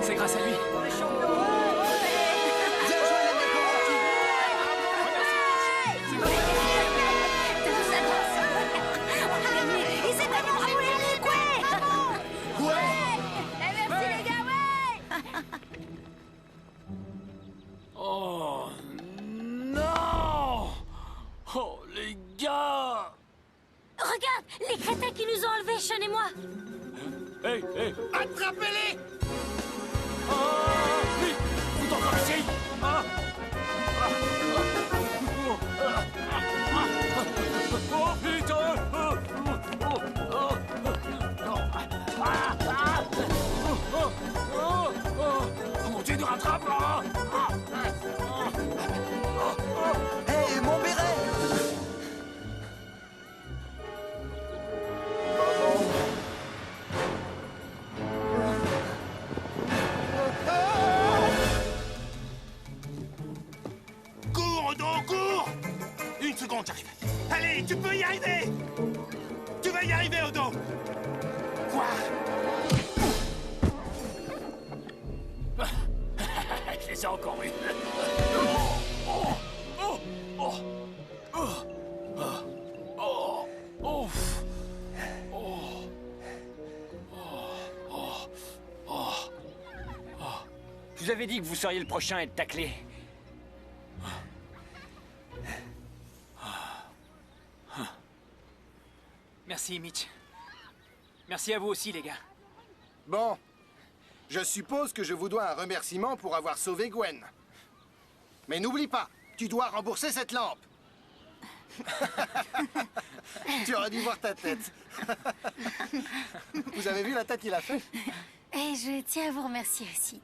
C'est grâce à lui. Oh non! Oh les gars! Regarde, les crétins qui nous ont enlevés, Sean et moi. Hey, hey! Attrapez-les! Vite! Vous encore ici! Oh putain! Oh mon Dieu, nous rattrape là! Hé, mon béret! Cours, Odo, cours! Une seconde, j'arrive. Allez, tu peux y arriver! Tu vas y arriver, Odo! Quoi? Je les ai encore eu. Je vous avais dit que vous seriez le prochain à être taclé. Merci, Mitch. Merci à vous aussi, les gars. Bon. Je suppose que je vous dois un remerciement pour avoir sauvé Gwen. Mais n'oublie pas, tu dois rembourser cette lampe. Tu aurais dû voir ta tête. Vous avez vu la tête qu'il a fait? Et je tiens à vous remercier aussi.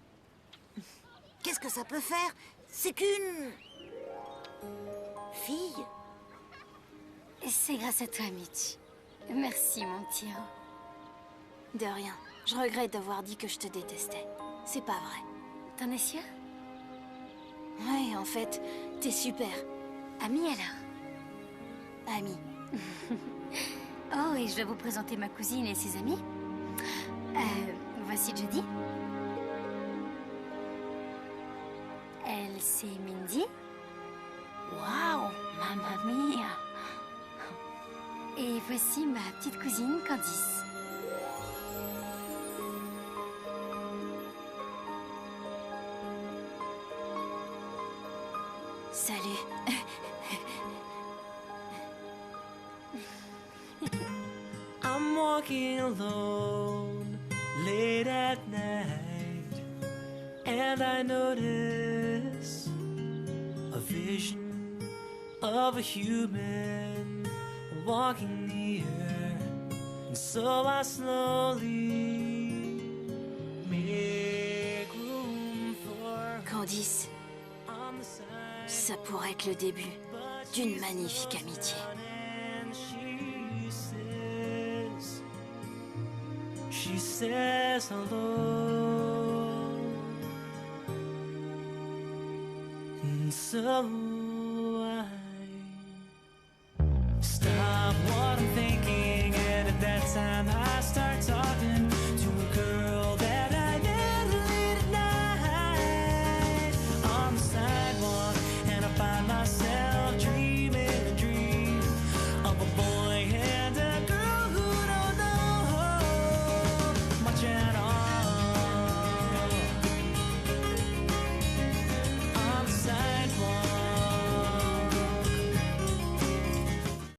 Qu'est-ce que ça peut faire? C'est qu'une... fille. C'est grâce à toi, Mitch. Merci, mon petit héros. De rien. Je regrette d'avoir dit que je te détestais. C'est pas vrai. T'en es sûr? Ouais, en fait, t'es super. Ami alors? Ami. Oh, et je vais vous présenter ma cousine et ses amis. Voici Judy. Elle, c'est Mindy. Waouh, mamma mia. Et voici ma petite cousine Candice. Salut. I'm walking alone late at night, and I notice a vision of a human walking near, and so I slowly make room for Candice, ça pourrait être le début d'une magnifique amitié. She says hello, and so